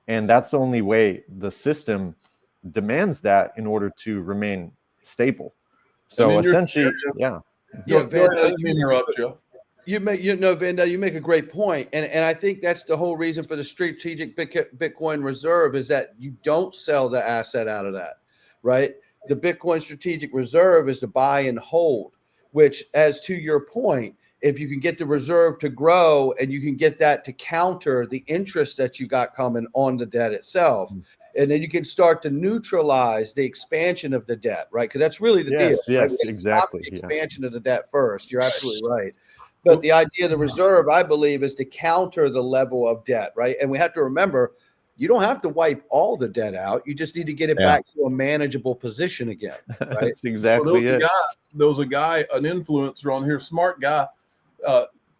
And that's the only way the system demands that in order to remain stable. So essentially, Yeah, Vandell, let me interrupt you. Vandell, you make a great point. And I think that's the whole reason for the strategic Bitcoin reserve, is that you don't sell the asset out of that, right? The Bitcoin strategic reserve is to buy and hold, which, as to your point, if you can get the reserve to grow and you can get that to counter the interest that you got coming on the debt itself, and then you can start to neutralize the expansion of the debt, right? Because that's really the deal. Yes, right? exactly. Stop the expansion of the debt first. You're absolutely right. But the idea of the reserve, I believe, is to counter the level of debt, right? And we have to remember, you don't have to wipe all the debt out. You just need to get it back to a manageable position again. Right? That's exactly it. There was a guy, an influencer on here, smart guy,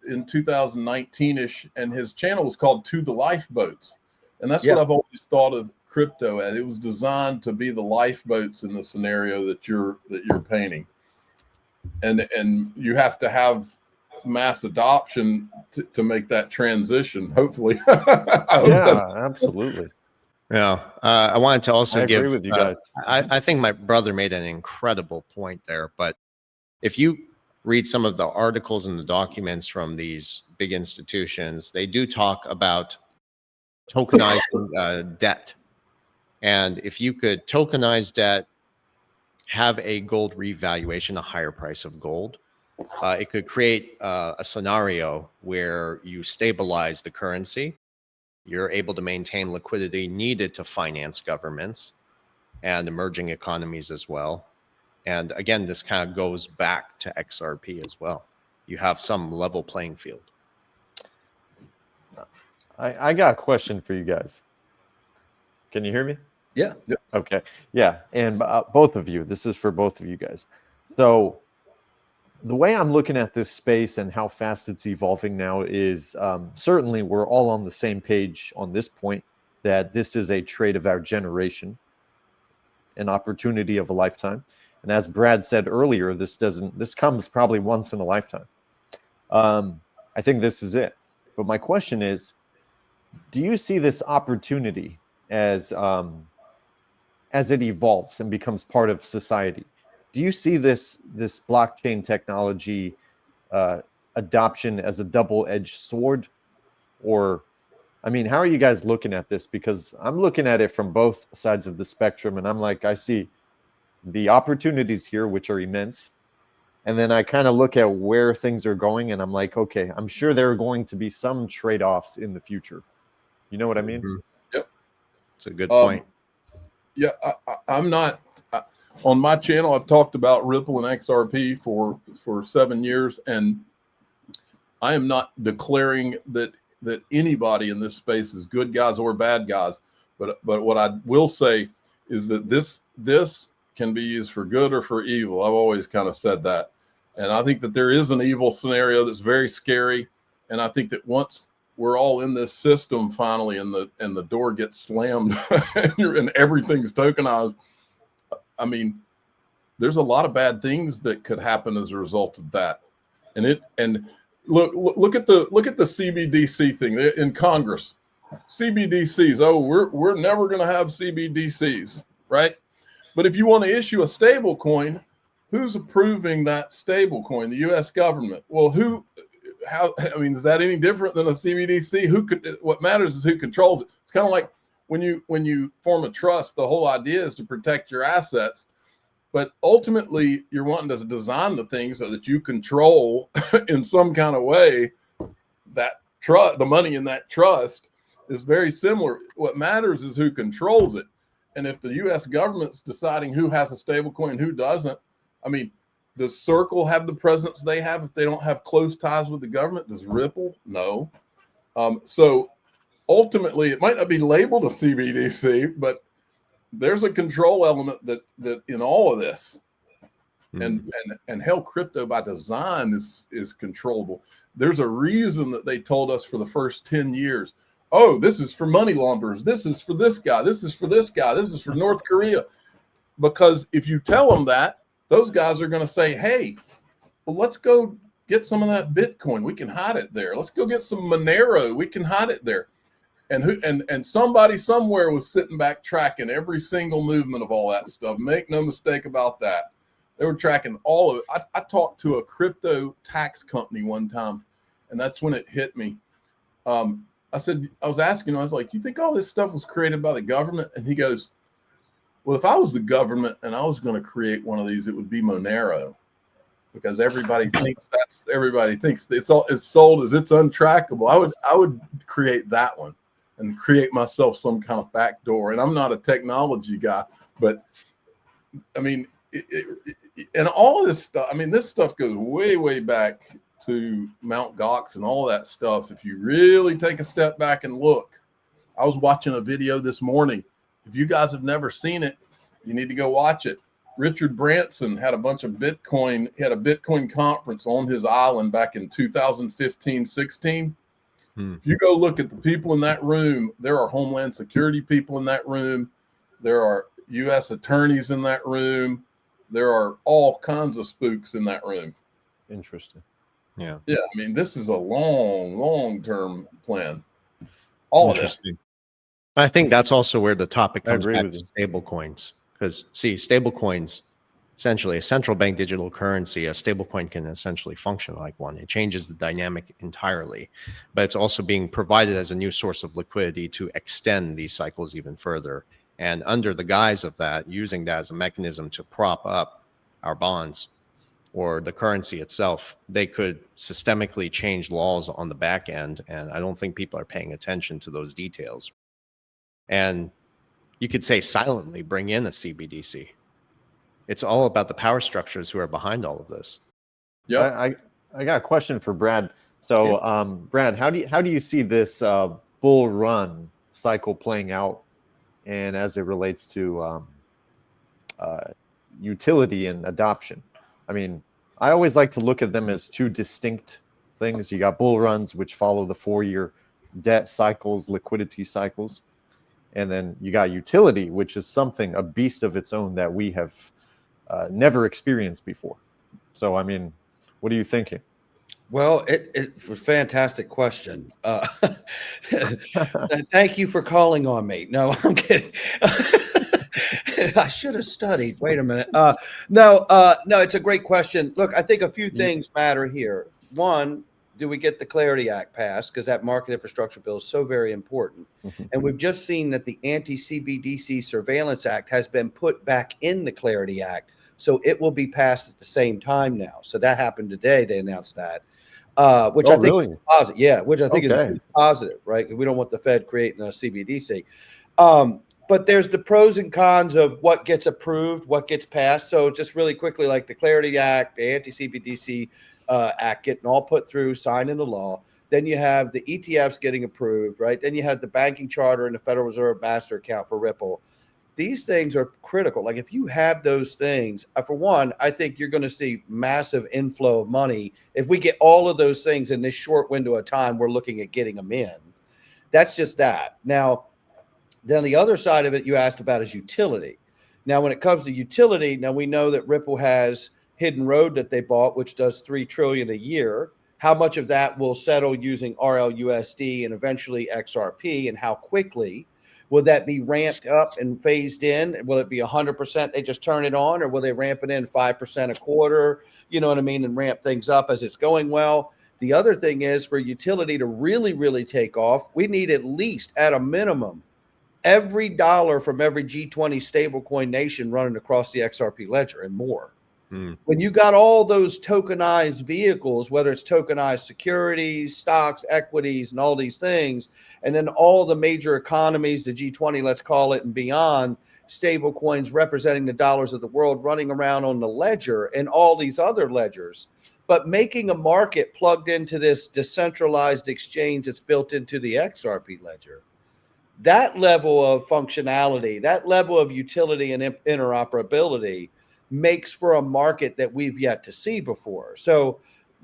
in 2019-ish, and his channel was called To the Lifeboats. And that's what I've always thought of crypto as. It was designed to be the lifeboats in the scenario that you're painting. And you have to have mass adoption to make that transition, hopefully. Absolutely. Yeah. I wanted to also agree with you guys. I think my brother made an incredible point there, but if you read some of the articles and the documents from these big institutions, they do talk about tokenizing debt. And if you could tokenize debt, have a gold revaluation, a higher price of gold, it could create a scenario where you stabilize the currency. You're able to maintain liquidity needed to finance governments and emerging economies as well. And again, this kind of goes back to XRP as well. You have some level playing field. I got a question for you guys. Can you hear me? Yeah. Okay. Yeah. And both of you, this is for both of you guys. So the way I'm looking at this space and how fast it's evolving now is certainly we're all on the same page on this point, that this is a trade of our generation, an opportunity of a lifetime. And as Brad said earlier, this comes probably once in a lifetime. I think this is it. But my question is, do you see this opportunity as it evolves and becomes part of society? Do you see this blockchain technology adoption as a double-edged sword? Or, I mean, how are you guys looking at this? Because I'm looking at it from both sides of the spectrum, and I'm like, I see the opportunities here, which are immense, And then I kind of look at where things are going, and I'm like, okay, I'm sure there are going to be some trade-offs in the future. You know what I mean? Mhm. Yep. It's a good point. Yeah, I'm not on my channel. I've talked about Ripple and XRP for 7 years, and I am not declaring that anybody in this space is good guys or bad guys. But what I will say is that this can be used for good or for evil. I've always kind of said that, and I think that there is an evil scenario that's very scary. And I think that once we're all in this system finally, and the door gets slammed and everything's tokenized, I mean, there's a lot of bad things that could happen as a result of that. And look at the CBDC thing in Congress. CBDCs. Oh, we're never going to have CBDCs, right? But if you want to issue a stable coin, who's approving that stable coin? The U.S. government. Well, I mean, is that any different than a CBDC? What matters is who controls it. It's kind of like when you form a trust, the whole idea is to protect your assets. But ultimately, you're wanting to design the thing so that you control in some kind of way that trust. The money in that trust is very similar. What matters is who controls it. And if the U.S. government's deciding who has a stable coin, who doesn't, I mean, does Circle have the presence they have if they don't have close ties with the government? Does Ripple? No. So ultimately, it might not be labeled a CBDC, but there's a control element that in all of this, and hell, crypto by design is controllable. There's a reason that they told us for the first 10 years, oh, this is for money launderers, this is for this guy, this is for this guy, this is for North Korea. Because if you tell them that, those guys are going to say, hey, well, let's go get some of that Bitcoin, we can hide it there. Let's go get some Monero, we can hide it there. And somebody somewhere was sitting back tracking every single movement of all that stuff. Make no mistake about that. They were tracking all of it. I talked to a crypto tax company one time, and that's when it hit me. I was asking him, I was like, you think all this stuff was created by the government? And he goes, well, if I was the government and I was going to create one of these, it would be Monero, because everybody thinks it's sold as it's untrackable. I would create that one and create myself some kind of backdoor. And I'm not a technology guy, but I mean, and all of this stuff, I mean, this stuff goes way, way back to Mount Gox and all that stuff. If you really take a step back and look, I was watching a video this morning. If you guys have never seen it, you need to go watch it. Richard Branson had a bunch of Bitcoin. He had a Bitcoin conference on his island back in 2015-16. If you go look at the people in that room, there are Homeland Security people in that room. There are U.S. attorneys in that room. There are all kinds of spooks in that room. Interesting. Yeah. Yeah. I mean, this is a long-term plan. All Interesting. Of this. I think that's also where the topic comes back to stable coins. Because, see, stable coins, essentially a central bank digital currency, a stablecoin can essentially function like one. It changes the dynamic entirely, but it's also being provided as a new source of liquidity to extend these cycles even further. And under the guise of that, using that as a mechanism to prop up our bonds or the currency itself, they could systemically change laws on the back end. And I don't think people are paying attention to those details. And you could say silently bring in a CBDC. It's all about the power structures who are behind all of this. Yeah, I got a question for Brad. So, Brad, how do you see this bull run cycle playing out, and as it relates to utility and adoption? I mean, I always like to look at them as two distinct things. You got bull runs, which follow the 4-year debt cycles, liquidity cycles, and then you got utility, which is a beast of its own that we have never experienced before. So, I mean, what are you thinking? Well, it was a fantastic question. Thank you for calling on me. No, I'm kidding. I should have studied. Wait a minute. No, it's a great question. Look, I think a few things matter here. One, do we get the Clarity Act passed? Because that market infrastructure bill is so very important. And we've just seen that the Anti-CBDC Surveillance Act has been put back in the Clarity Act, So it will be passed at the same time now. So that happened today. They announced that, which Oh, I think is really? positive. Yeah, which I think is Okay. positive, right? Because we don't want the Fed creating a CBDC. But there's the pros and cons of what gets approved, what gets passed. So just really quickly, like the Clarity Act, the Anti-CBDC Act getting all put through, signed into law. Then you have the ETFs getting approved, right? Then you have the banking charter and the Federal Reserve master account for Ripple. These things are critical. Like if you have those things, for one, I think you're going to see massive inflow of money. If we get all of those things in this short window of time, we're looking at getting them in. That's just that. Now, then the other side of it you asked about is utility. Now, when it comes to utility, now we know that Ripple has Hidden Road that they bought, which does $3 trillion a year. How much of that will settle using RLUSD and eventually XRP, and how quickly will that be ramped up and phased in? Will it be 100%? They just turn it on, or will they ramp it in 5% a quarter? You know what I mean, and ramp things up as it's going well. The other thing is for utility to really, really take off, we need at least at a minimum every dollar from every G20 stablecoin nation running across the XRP ledger and more. When you got all those tokenized vehicles, whether it's tokenized securities, stocks, equities, and all these things, and then all the major economies, the G20, let's call it, and beyond, stable coins representing the dollars of the world running around on the ledger and all these other ledgers, but making a market plugged into this decentralized exchange that's built into the XRP ledger. That level of functionality, that level of utility and interoperability makes for a market that we've yet to see before. So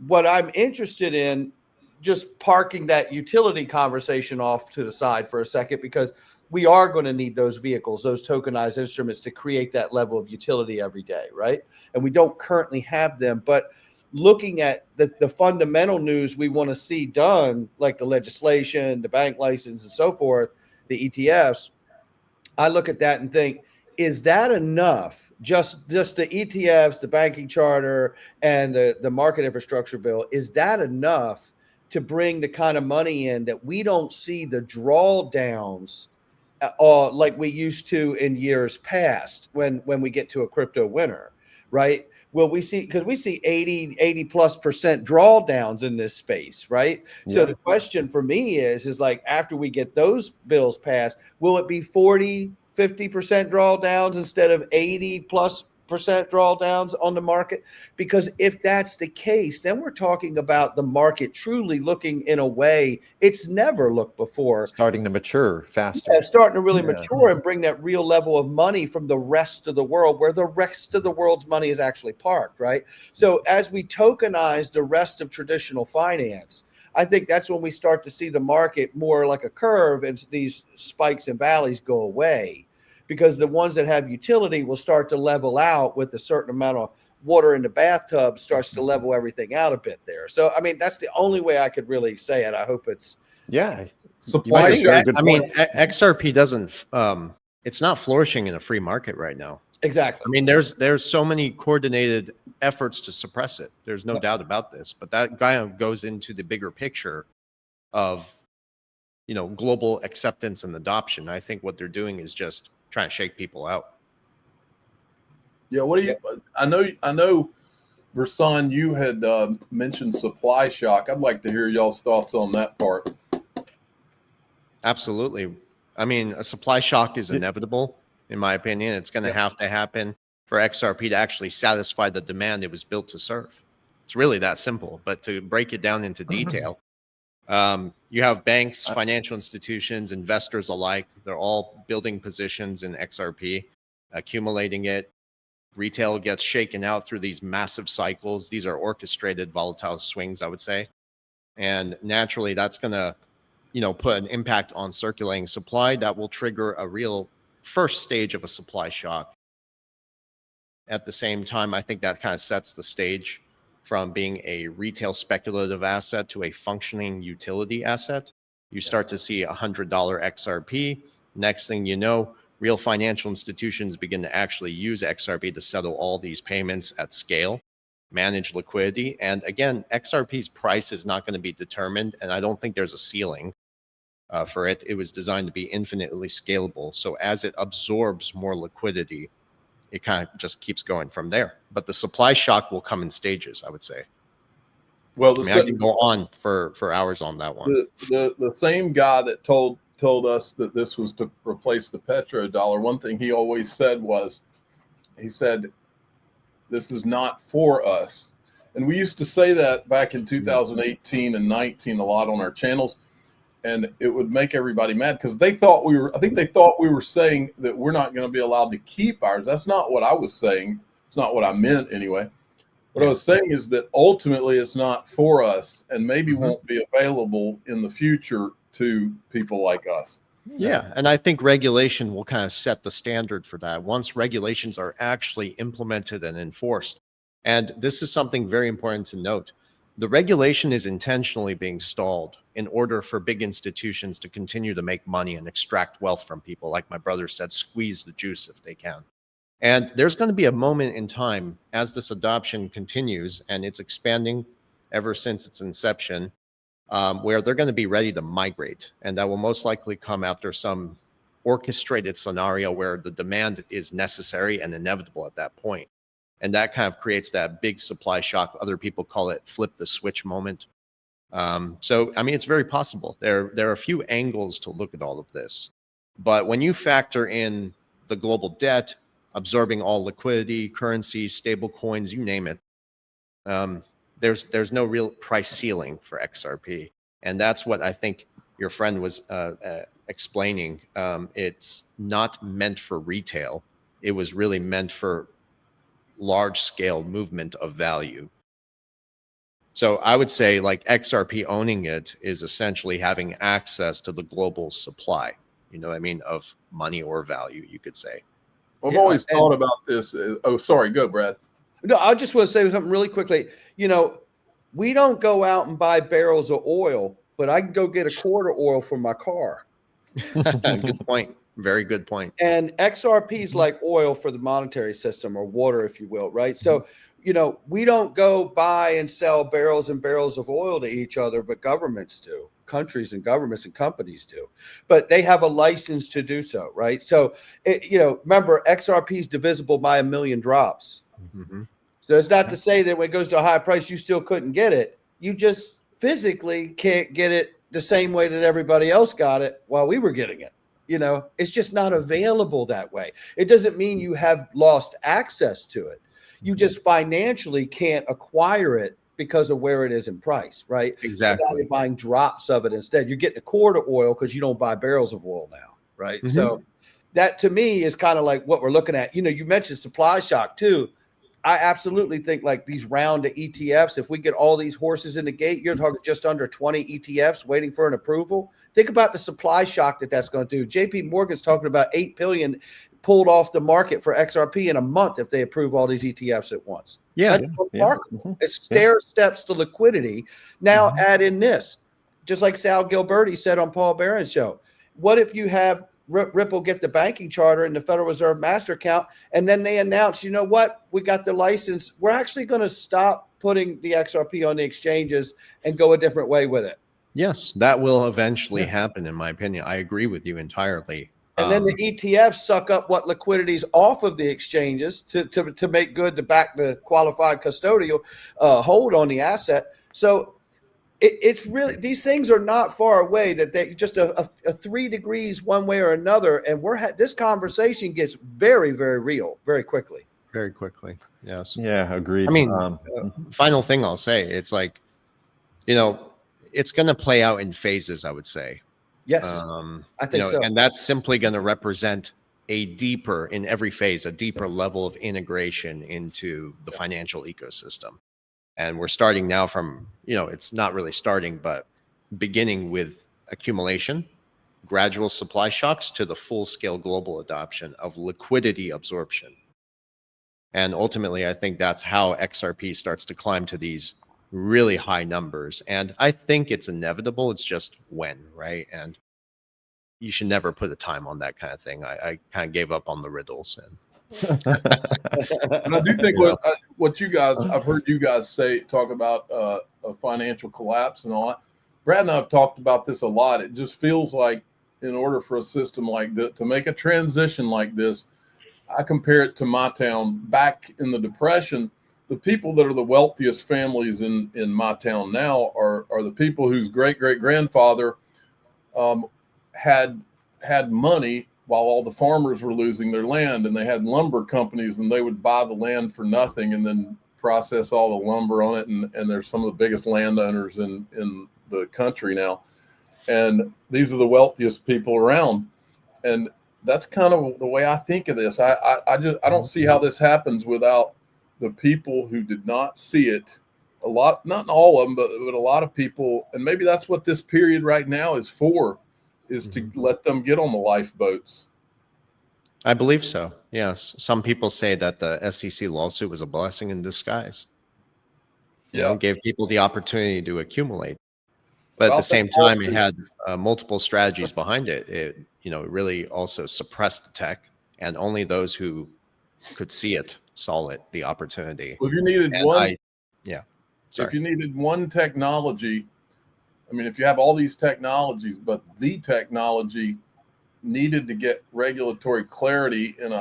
what I'm interested in, just parking that utility conversation off to the side for a second, because we are going to need those vehicles, those tokenized instruments to create that level of utility every day, right? And we don't currently have them. But looking at the fundamental news we want to see done, like the legislation, the bank license, and so forth, the ETFs, I look at that and think, is that enough? Just the ETFs, the banking charter, and the market infrastructure bill, is that enough to bring the kind of money in that we don't see the drawdowns like we used to in years past when we get to a crypto winter, right? Well, we see, because we see 80+% drawdowns in this space, right? Yeah. So the question for me is like, after we get those bills passed, will it be 40-50% drawdowns instead of 80+% drawdowns on the market? Because if that's the case, then we're talking about the market truly looking in a way it's never looked before. Starting to mature faster. Yeah, starting to really mature and bring that real level of money from the rest of the world, where the rest of the world's money is actually parked, right? So as we tokenize the rest of traditional finance, I think that's when we start to see the market more like a curve, and these spikes and valleys go away, because the ones that have utility will start to level out with a certain amount of water in the bathtub, starts to level everything out a bit there. So, I mean, that's the only way I could really say it. I hope it's, Yeah. Supply You make a very good I mean, point. XRP doesn't, it's not flourishing in a free market right now. exactly. I mean, there's so many coordinated efforts to suppress it. There's no doubt about this, but that kind of goes into the bigger picture of, global acceptance and adoption. I think what they're doing is just trying to shake people out. Yeah. What do you? I know, Versan, you had mentioned supply shock. I'd like to hear y'all's thoughts on that part. Absolutely. I mean, a supply shock is inevitable, in my opinion. It's going to have to happen for XRP to actually satisfy the demand it was built to serve. It's really that simple. But to break it down into detail, you have banks, financial institutions, investors alike. They're all building positions in XRP, accumulating it. Retail gets shaken out through these massive cycles. These are orchestrated volatile swings, I would say. And naturally, that's going to put an impact on circulating supply that will trigger a real first stage of a supply shock. At the same time, I think that kind of sets the stage from being a retail speculative asset to a functioning utility asset. You start to see $100 XRP. Next thing you know, real financial institutions begin to actually use XRP to settle all these payments at scale, manage liquidity. And again, XRP's price is not going to be determined, and I don't think there's a ceiling for it. It was designed to be infinitely scalable. So as it absorbs more liquidity, it kind of just keeps going from there. But the supply shock will come in stages, I would say. Well, I mean, I can go on for hours on that one. The same guy that told us that this was to replace the petrodollar, one thing he always said was, he said, this is not for us. And we used to say that back in 2018 and 19 a lot on our channels, and it would make everybody mad because they thought I think they thought we were saying that we're not going to be allowed to keep ours. That's not what I was saying. It's not what I meant anyway. What I was saying is that ultimately it's not for us, and maybe won't be available in the future to people like us. Yeah, and I think regulation will kind of set the standard for that once regulations are actually implemented and enforced. And this is something very important to note. The regulation is intentionally being stalled in order for big institutions to continue to make money and extract wealth from people. Like my brother said, squeeze the juice if they can. And there's going to be a moment in time as this adoption continues, and it's expanding ever since its inception, where they're going to be ready to migrate. And that will most likely come after some orchestrated scenario where the demand is necessary and inevitable at that point. And that kind of creates that big supply shock. Other people call it flip the switch moment. So, I mean, it's very possible. There are a few angles to look at all of this. But when you factor in the global debt, absorbing all liquidity, currency, stable coins, you name it, there's no real price ceiling for XRP. And that's what I think your friend was explaining. It's not meant for retail. It was really meant for large scale movement of value. So I would say like XRP owning it is essentially having access to the global supply, you know what I mean, of money or value, you could say. I've always thought about this. Oh, sorry. Go, Brad. No, I just want to say something really quickly. You know, we don't go out and buy barrels of oil, but I can go get a quart of oil for my car. Good point. Very good point. And XRP is like oil for the monetary system, or water, if you will, right? So, you know, we don't go buy and sell barrels and barrels of oil to each other, but governments do. Countries and governments and companies do, but they have a license to do so, right? So, you know, remember, XRP is divisible by 1 million drops. So it's not to say that when it goes to a high price, you still couldn't get it. You just physically can't get it the same way that everybody else got it while we were getting it. You know, it's just not available that way. It doesn't mean you have lost access to it. You just financially can't acquire it because of where it is in price, right? Exactly. So you're buying drops of it instead. You're getting a quart of oil because you don't buy barrels of oil now, right? So that to me is kind of like what we're looking at. You know, you mentioned supply shock too. I absolutely think like these round of ETFs, if we get all these horses in the gate, you're talking just under 20 ETFs waiting for an approval. Think about the supply shock that that's going to do. JP Morgan's talking about 8 billion pulled off the market for XRP in a month if they approve all these ETFs at once. Yeah. That's remarkable. It's stair steps to liquidity. Now add in this, just like Sal Gilberti said on Paul Barron's show. What if you have Ripple get the banking charter and the Federal Reserve master account, and then they announce, you know what, we got the license. We're actually going to stop putting the XRP on the exchanges and go a different way with it. Yes, that will eventually happen, in my opinion. I agree with you entirely. And then the ETFs suck up what liquidity's off of the exchanges to make good to back the qualified custodial hold on the asset. So it's really, these things are not far away, that they just a 3 degrees one way or another. And this conversation gets very, very real very quickly. Very quickly. Yes. Yeah, agreed. I mean, final thing I'll say, it's like, you know, it's going to play out in phases, I would say. Yes, I think so. And that's simply going to represent in every phase, a deeper level of integration into the financial ecosystem. And we're starting now from, you know, it's not really starting, but beginning with accumulation, gradual supply shocks to the full scale global adoption of liquidity absorption. And ultimately, I think that's how XRP starts to climb to these really high numbers. And I think it's inevitable. It's just when, right? And you should never put a time on that kind of thing. I kind of gave up on the riddles. And I do think what you guys, I've heard you guys talk about a financial collapse and all that. Brad and I have talked about this a lot. It just feels like in order for a system like this to make a transition like this, I compare it to my town. Back in the Depression, the people that are the wealthiest families in my town now are the people whose great-great-grandfather had money while all the farmers were losing their land, and they had lumber companies, and they would buy the land for nothing and then process all the lumber on it. And they're some of the biggest landowners in the country now. And these are the wealthiest people around. And that's kind of the way I think of this. I don't see how this happens without the people who did not see it. A lot, not all of them, but a lot of people. And maybe that's what this period right now is for, is to let them get on the lifeboats. I believe so. Yes. Some people say that the SEC lawsuit was a blessing in disguise. You know, gave people the opportunity to accumulate. But at the same time, it had multiple strategies behind it. It really also suppressed the tech, and only those who could see it saw it, the opportunity. Well, if you needed if you needed one technology, I mean, if you have all these technologies, but the technology needed to get regulatory clarity in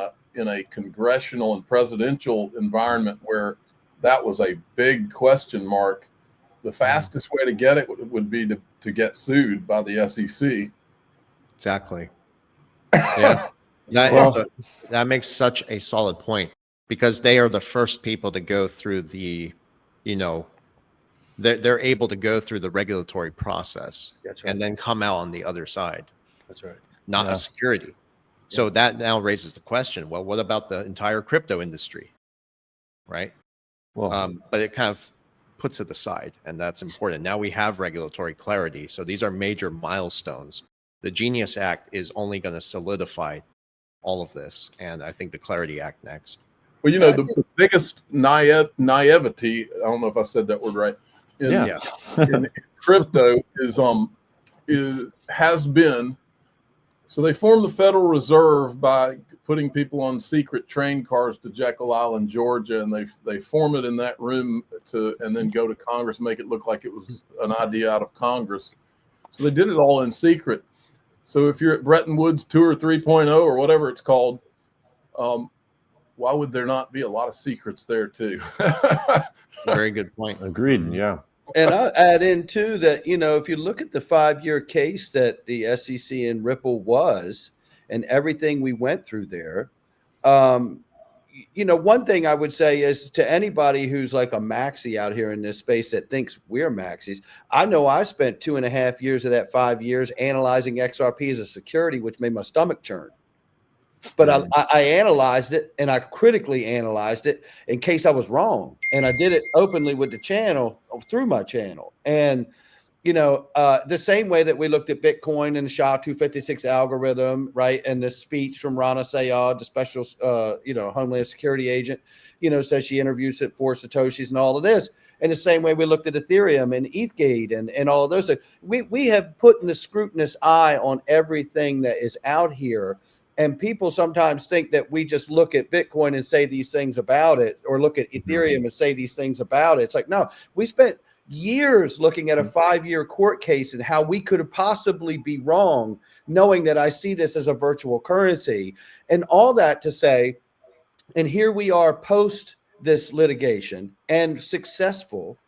a congressional and presidential environment where that was a big question mark, the fastest way to get it would be to get sued by the SEC. Exactly. Yes. That makes such a solid point, because they are the first people to go through the, they're able to go through the regulatory process. That's right. And then come out on the other side. That's right. Not a security. So that now raises the question, well, what about the entire crypto industry? Right. Well, but it kind of puts it aside, and that's important. Now we have regulatory clarity. So these are major milestones. The Genius Act is only going to solidify all of this. And I think the Clarity Act next. Well, the biggest naivety, I don't know if I said that word right, in crypto has been, so they formed the Federal Reserve by putting people on secret train cars to Jekyll Island, Georgia, and they form it in that room and then go to Congress, make it look like it was an idea out of Congress. So they did it all in secret. So if you're at Bretton Woods 2 or 3.0 or whatever it's called, why would there not be a lot of secrets there too? Very good point. Agreed. Yeah. And I'll add in too that, if you look at the 5-year case that the SEC and Ripple was, and everything we went through there, one thing I would say is to anybody who's like a maxi out here in this space that thinks we're maxis, I know I spent 2.5 years of that 5 years analyzing XRP as a security, which made my stomach churn. But I analyzed it, and I critically analyzed it in case I was wrong. And I did it openly with the channel, through my channel. And, the same way that we looked at Bitcoin and the SHA-256 algorithm, right? And the speech from Rana Sayad, the special, Homeland Security agent, says she interviews it for Satoshis and all of this. And the same way we looked at Ethereum and ETHgate and all of those. We have put in the scrutinous eye on everything that is out here. And people sometimes think that we just look at Bitcoin and say these things about it, or look at Ethereum and say these things about it. It's like, no, we spent years looking at a 5-year court case and how we could have possibly be wrong, knowing that I see this as a virtual currency and all that to say, and here we are post this litigation and successful.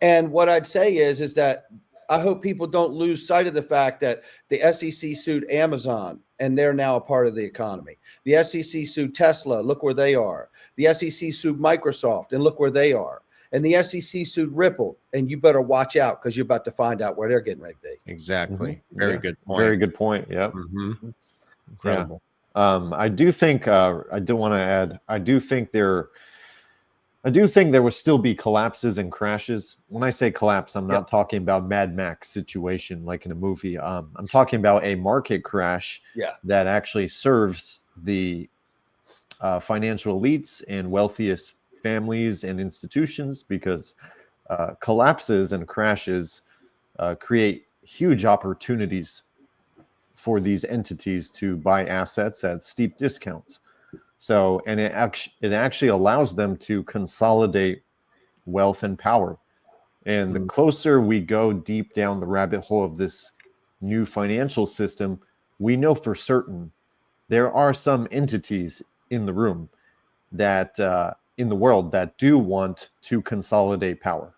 And what I'd say is that I hope people don't lose sight of the fact that the SEC sued Amazon, and they're now a part of the economy. The SEC sued Tesla. Look where they are. The SEC sued Microsoft, and look where they are. And the SEC sued Ripple, and you better watch out because you're about to find out where they're getting ready to be. Exactly. Very good point. Very good point. Yep. Incredible. Yeah. I do think I do want to add. I do think there will still be collapses and crashes. When I say collapse, I'm not talking about Mad Max situation like in a movie. I'm talking about a market crash that actually serves the financial elites and wealthiest families and institutions, because collapses and crashes create huge opportunities for these entities to buy assets at steep discounts. So, and it actually allows them to consolidate wealth and power. And the closer we go deep down the rabbit hole of this new financial system, we know for certain there are some entities in the room that in the world that do want to consolidate power.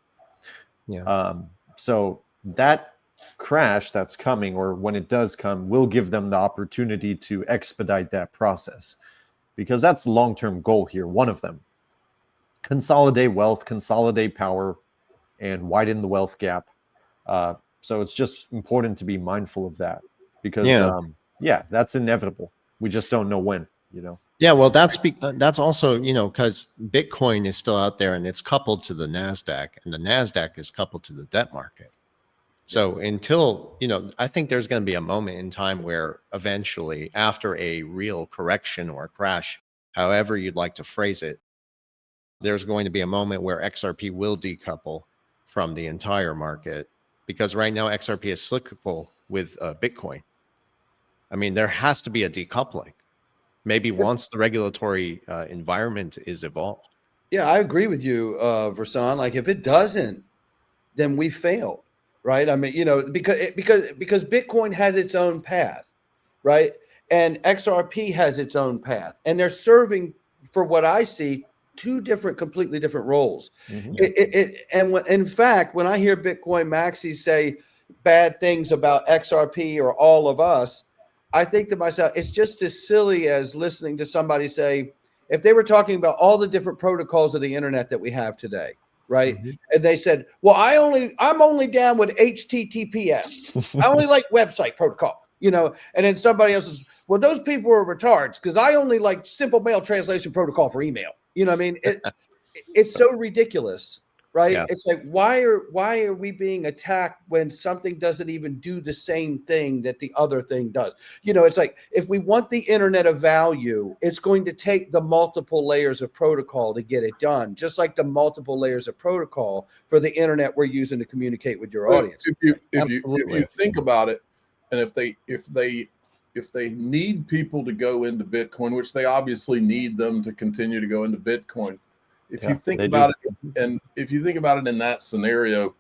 Yeah. So that crash that's coming, or when it does come, will give them the opportunity to expedite that process, because that's the long-term goal here. One of them, consolidate wealth, consolidate power, and widen the wealth gap. So it's just important to be mindful of that, because that's inevitable. We just don't know when, Yeah, well, that's also, because Bitcoin is still out there and it's coupled to the NASDAQ, and the NASDAQ is coupled to the debt market. So until, I think there's going to be a moment in time where eventually, after a real correction or crash, however you'd like to phrase it, there's going to be a moment where XRP will decouple from the entire market, because right now XRP is cyclical with Bitcoin. I mean, there has to be a decoupling. Maybe once the regulatory environment is evolved. Yeah, I agree with you, Versan. Like, if it doesn't, then we failed, right? I mean, because Bitcoin has its own path, right? And XRP has its own path, and they're serving, for what I see, two completely different roles. In fact, when I hear Bitcoin maxis say bad things about XRP or all of us, I think to myself, it's just as silly as listening to somebody say, if they were talking about all the different protocols of the internet that we have today, right? And they said, well, I'm only down with HTTPS. I only like website protocol, and then somebody else is, well, those people are retards because I only like simple mail translation protocol for email. You know what I mean? It's so ridiculous, right? Yeah. It's like, why are we being attacked when something doesn't even do the same thing that the other thing does? It's like, if we want the internet of value, it's going to take the multiple layers of protocol to get it done, just like the multiple layers of protocol for the internet we're using to communicate with your audience. If you think about it, and if they need people to go into Bitcoin, which they obviously need them to continue to go into Bitcoin, if you think about it, and if you think about it in that scenario,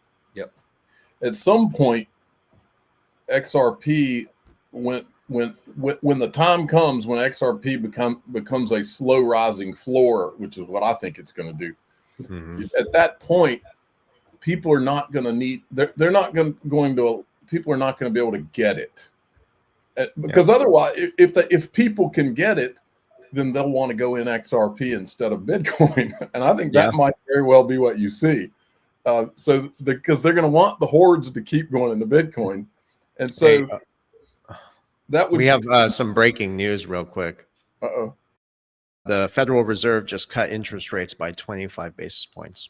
at some point, XRP when the time comes when XRP becomes a slow rising floor, which is what I think it's going to do. At that point, people are not going to need. They're not going to. People are not going to be able to get it, because otherwise, if people can get it, then they'll want to go in XRP instead of Bitcoin. And I think that might very well be what you see. Because they're going to want the hordes to keep going into Bitcoin. And so we have some breaking news real quick. The Federal Reserve just cut interest rates by 25 basis points.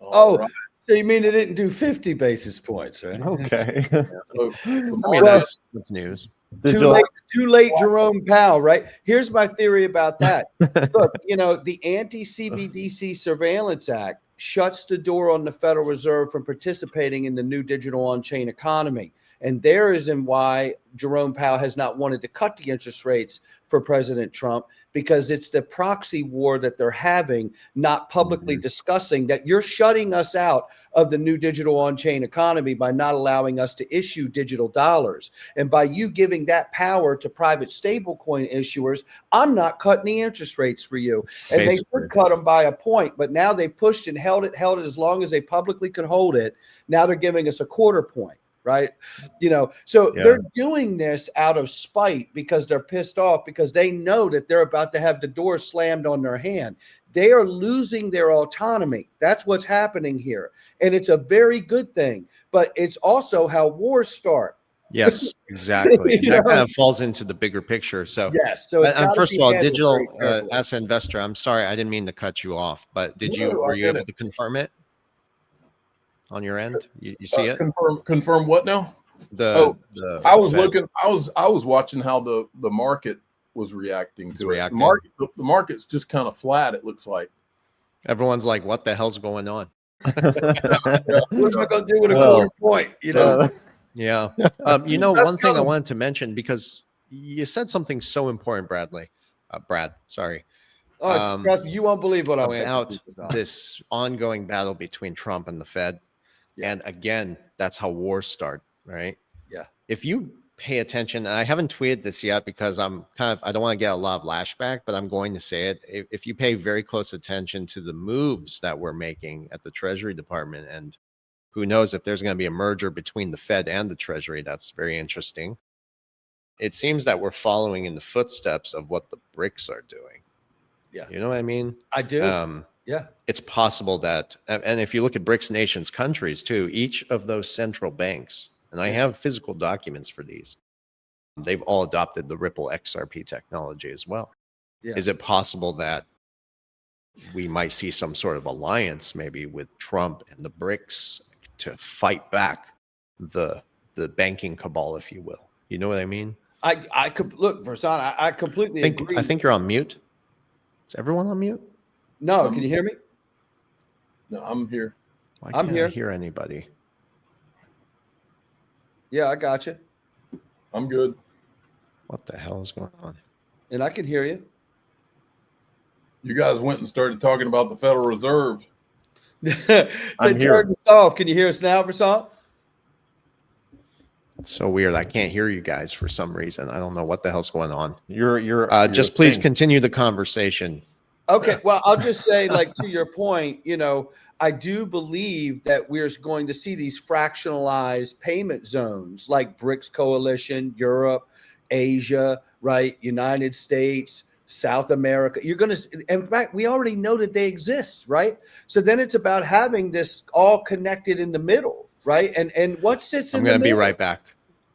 Right. So you mean it didn't do 50 basis points, right? Okay. I mean, that's news. Too late, Jerome Powell, right? Here's my theory about that. Look, the Anti-CBDC Surveillance Act shuts the door on the Federal Reserve from participating in the new digital on-chain economy. And there is why Jerome Powell has not wanted to cut the interest rates for President Trump, because it's the proxy war that they're having, not publicly discussing that you're shutting us out of the new digital on-chain economy by not allowing us to issue digital dollars. And by you giving that power to private stablecoin issuers, I'm not cutting the interest rates for you. And they should cut them by a point, but now they pushed and held it as long as they publicly could hold it. Now they're giving us a quarter point. Right. So they're doing this out of spite, because they're pissed off, because they know that they're about to have the door slammed on their hand. They are losing their autonomy. That's what's happening here. And it's a very good thing. But it's also how wars start. Yes, exactly. That kind of falls into the bigger picture. So, yes. So first of all, digital asset investor, I'm sorry, I didn't mean to cut you off, but were you able to confirm it on your end? You see it? Confirm what now? I was watching how the market was reacting to it. The market's just kind of flat, it looks like. Everyone's like, what the hell's going on? What am I going to do with a quarter point? Yeah. One thing I wanted to mention, because you said something so important, Brad, sorry. You won't believe what I'm pointing out. This ongoing battle between Trump and the Fed. And again, that's how wars start, right? Yeah. If you pay attention. I haven't tweeted this yet because I don't want to get a lot of lashback, but I'm going to say it. If you pay very close attention to the moves that we're making at the Treasury Department, and who knows if there's going to be a merger between the Fed and the Treasury, that's very interesting. It seems that we're following in the footsteps of what the BRICS are doing. Yeah. You know what I mean? I do. Yeah. It's possible that, and if you look at BRICS nations countries too, each of those central banks, and I have physical documents for these, they've all adopted the Ripple XRP technology as well. Yeah. Is it possible that we might see some sort of alliance maybe with Trump and the BRICS to fight back the banking cabal, if you will? You know what I mean? I could look, Versan, I completely agree. I think you're on mute. Is everyone on mute? No, can you hear me? No, I'm here. Why I'm can't here. I hear anybody? Yeah, I got you. I'm good. What the hell is going on? And I can hear you. You guys went and started talking about the Federal Reserve. I'm here. Turned us off. Can you hear us now, Versan? It's so weird. I can't hear you guys for some reason. I don't know what the hell's going on. You're Just please continue the conversation. Okay. Well, I'll just say, like, to your point, I do believe that we're going to see these fractionalized payment zones like BRICS coalition, Europe, Asia, right? United States, South America. You're going to, in fact, we already know that they exist, right? So then it's about having this all connected in the middle, right? And what sits in the middle? I'm going to be right back.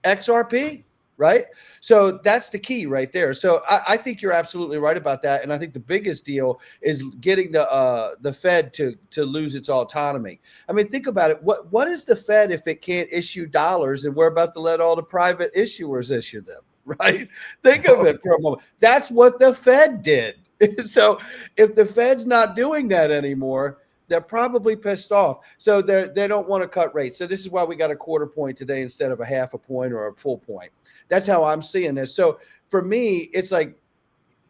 XRP, right? So that's the key right there. So I think you're absolutely right about that. And I think the biggest deal is getting the Fed to lose its autonomy. I mean, think about it. What is the Fed if it can't issue dollars and we're about to let all the private issuers issue them, right? Think of it for a moment. That's what the Fed did. So if the Fed's not doing that anymore, they're probably pissed off. So they don't want to cut rates. So this is why we got a quarter point today instead of a half a point or a full point. That's how I'm seeing this. So for me, it's like,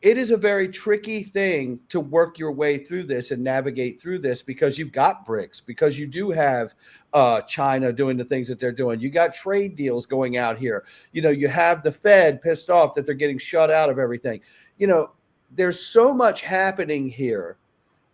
it is a very tricky thing to work your way through this and navigate through this because you've got BRICS, because you do have China doing the things that they're doing. You got trade deals going out here. You have the Fed pissed off that they're getting shut out of everything. There's so much happening here.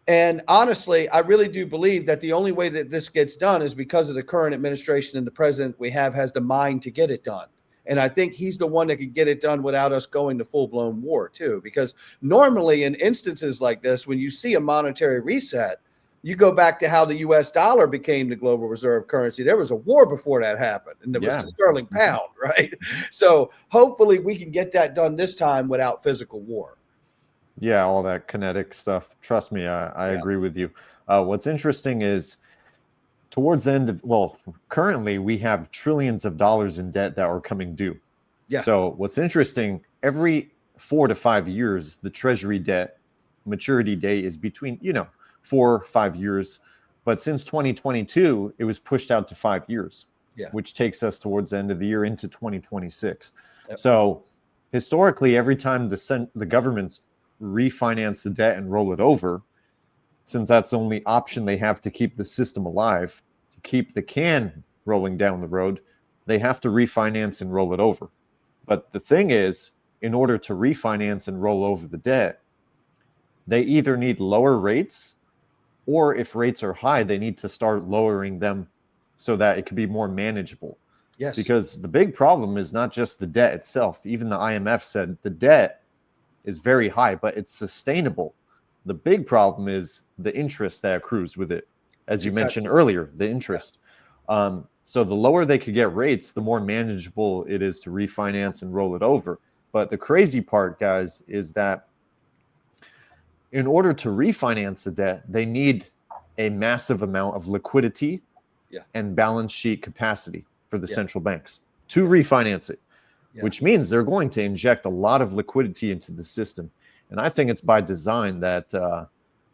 And honestly, I really do believe that the only way that this gets done is because of the current administration and the president we have has the mind to get it done. And I think he's the one that could get it done without us going to full-blown war too. Because normally in instances like this, when you see a monetary reset, you go back to how the US dollar became the global reserve currency. There was a war before that happened, and it was the sterling pound, right? So hopefully we can get that done this time without physical war. Yeah, all that kinetic stuff. Trust me, I agree with you. What's interesting is towards the end of, currently we have trillions of dollars in debt that are coming due. Yeah. So what's interesting, every 4 to 5 years, the Treasury debt maturity date is between, 4 or 5 years. But since 2022, it was pushed out to 5 years, which takes us towards the end of the year into 2026. Yep. So historically, every time the government's refinance the debt and roll it over, since that's the only option they have to keep the system alive, to keep the can rolling down the road, they have to refinance and roll it over. But the thing is, in order to refinance and roll over the debt, they either need lower rates, or if rates are high, they need to start lowering them so that it could be more manageable. Yes. Because the big problem is not just the debt itself. Even the IMF said the debt is very high, but it's sustainable. The big problem is the interest that accrues with it. As you mentioned earlier, the interest. So the lower they could get rates, the more manageable it is to refinance and roll it over. But the crazy part, guys, is that in order to refinance the debt, they need a massive amount of liquidity and balance sheet capacity for the central banks to refinance it. Which means they're going to inject a lot of liquidity into the system. And I think it's by design that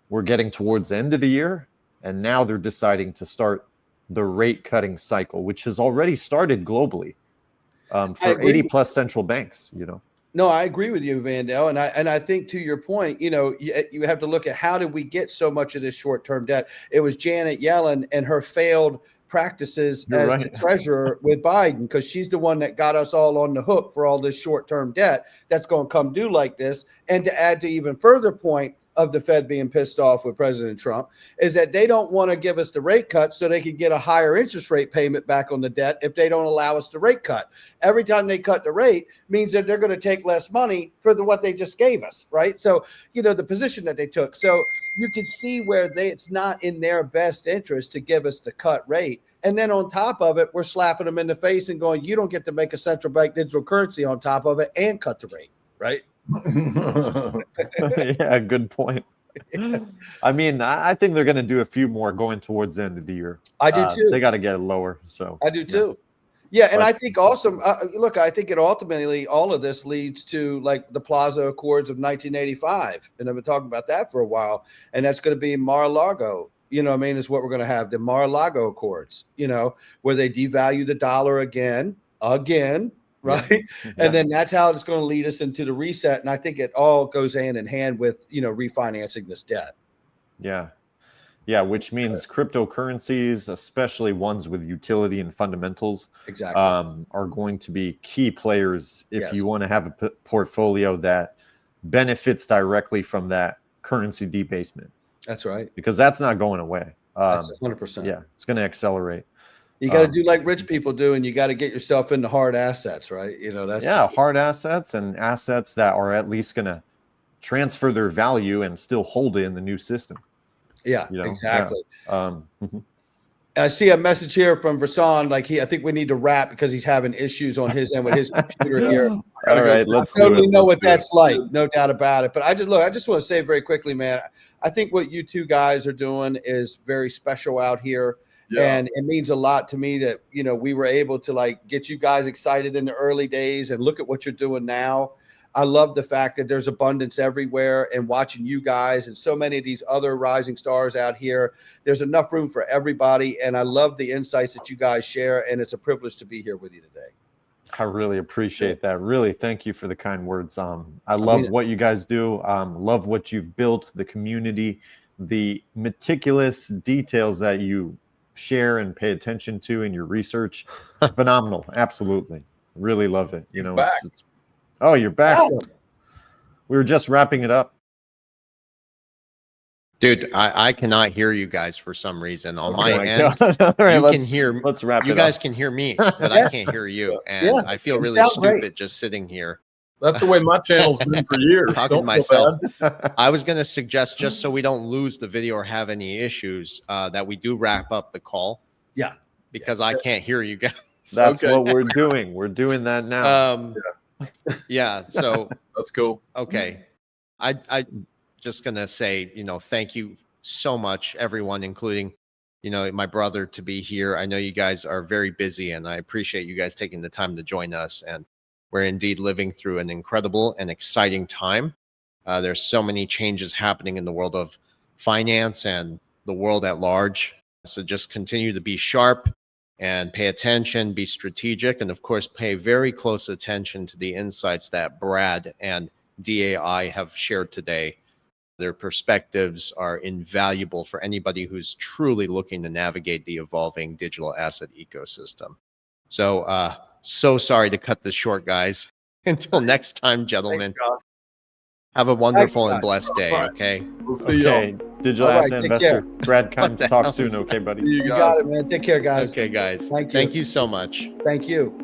we're getting towards the end of the year, and now they're deciding to start the rate cutting cycle, which has already started globally for 80 plus central banks, No, I agree with you, Vandell. And I think to your point, you have to look at how did we get so much of this short-term debt? It was Janet Yellen and her failed practices You're as right. the treasurer with Biden, because she's the one that got us all on the hook for all this short-term debt that's going to come due like this. And to add to even further point of the Fed being pissed off with President Trump is that they don't want to give us the rate cut so they can get a higher interest rate payment back on the debt if they don't allow us the rate cut. Every time they cut the rate means that they're going to take less money for what they just gave us, right? So, the position that they took. So you can see where it's not in their best interest to give us the cut rate. And then on top of it, we're slapping them in the face and going, you don't get to make a central bank digital currency on top of it and cut the rate, right? Yeah, good point. I mean, I think they're going to do a few more going towards the end of the year. I do too. They got to get it lower. So I do too. Yeah, and I think also, look, I think it ultimately, all of this leads to like the Plaza Accords of 1985. And I've been talking about that for a while. And that's going to be Mar-a-Lago, is what we're going to have, the Mar-a-Lago Accords, where they devalue the dollar again, right? Yeah. And then that's how it's going to lead us into the reset. And I think it all goes hand in hand with, refinancing this debt. Yeah. Yeah, which means cryptocurrencies, especially ones with utility and fundamentals, Exactly. are going to be key players if Yes. you want to have a portfolio that benefits directly from that currency debasement, That's right. because that's not going away. That's 100%. Yeah, it's going to accelerate. You got to do like rich people do, and you got to get yourself into hard assets, right? That's Hard assets and assets that are at least going to transfer their value and still hold it in the new system. Yeah, You know? exactly. Mhm. I see a message here from Vasan. Like I think we need to wrap because he's having issues on his end with his computer here. All right, let's I totally know what Let's that's like, no doubt about it. But I just want to say very quickly, man. I think what you two guys are doing is very special out here. Yeah. And it means a lot to me that, we were able to like get you guys excited in the early days and look at what you're doing now. I love the fact that there's abundance everywhere, and watching you guys and so many of these other rising stars out here, there's enough room for everybody. And I love the insights that you guys share. And it's a privilege to be here with you today. I really appreciate that. Really, thank you for the kind words. I love what you guys do. Love what you've built, the community, the meticulous details that you share and pay attention to in your research. Phenomenal. Absolutely. Really love it. Oh, you're back. Awesome. We were just wrapping it up. Dude, I cannot hear you guys for some reason. On my end, God. All right, you can hear. Let's wrap You it guys up. can hear me, but I can't hear you, and I feel it really sounds stupid great. just sitting here That's the way my channel's been for years. talking to Don't feel myself. bad. I was going to suggest, just so we don't lose the video or have any issues, that we do wrap up the call. Yeah. Because I can't hear you guys. That's Okay. what we're doing. We're doing that now. Yeah. So That's cool. okay, I just gonna say, thank you so much, everyone, including, my brother, to be here. I know you guys are very busy, and I appreciate you guys taking the time to join us. And we're indeed living through an incredible and exciting time. There's so many changes happening in the world of finance and the world at large. So just continue to be sharp and pay attention, be strategic, and of course, pay very close attention to the insights that Brad and DAI have shared today. Their perspectives are invaluable for anybody who's truly looking to navigate the evolving digital asset ecosystem. So, so sorry to cut this short, guys. Until next time, gentlemen, have a wonderful and blessed day, okay? We'll see Okay, digital All right, asset take care. care. Brad, What the talk hell soon, is okay, buddy? you. You got it, man. Take care, guys. Okay, guys. Thank you. Thank you so much. Thank you.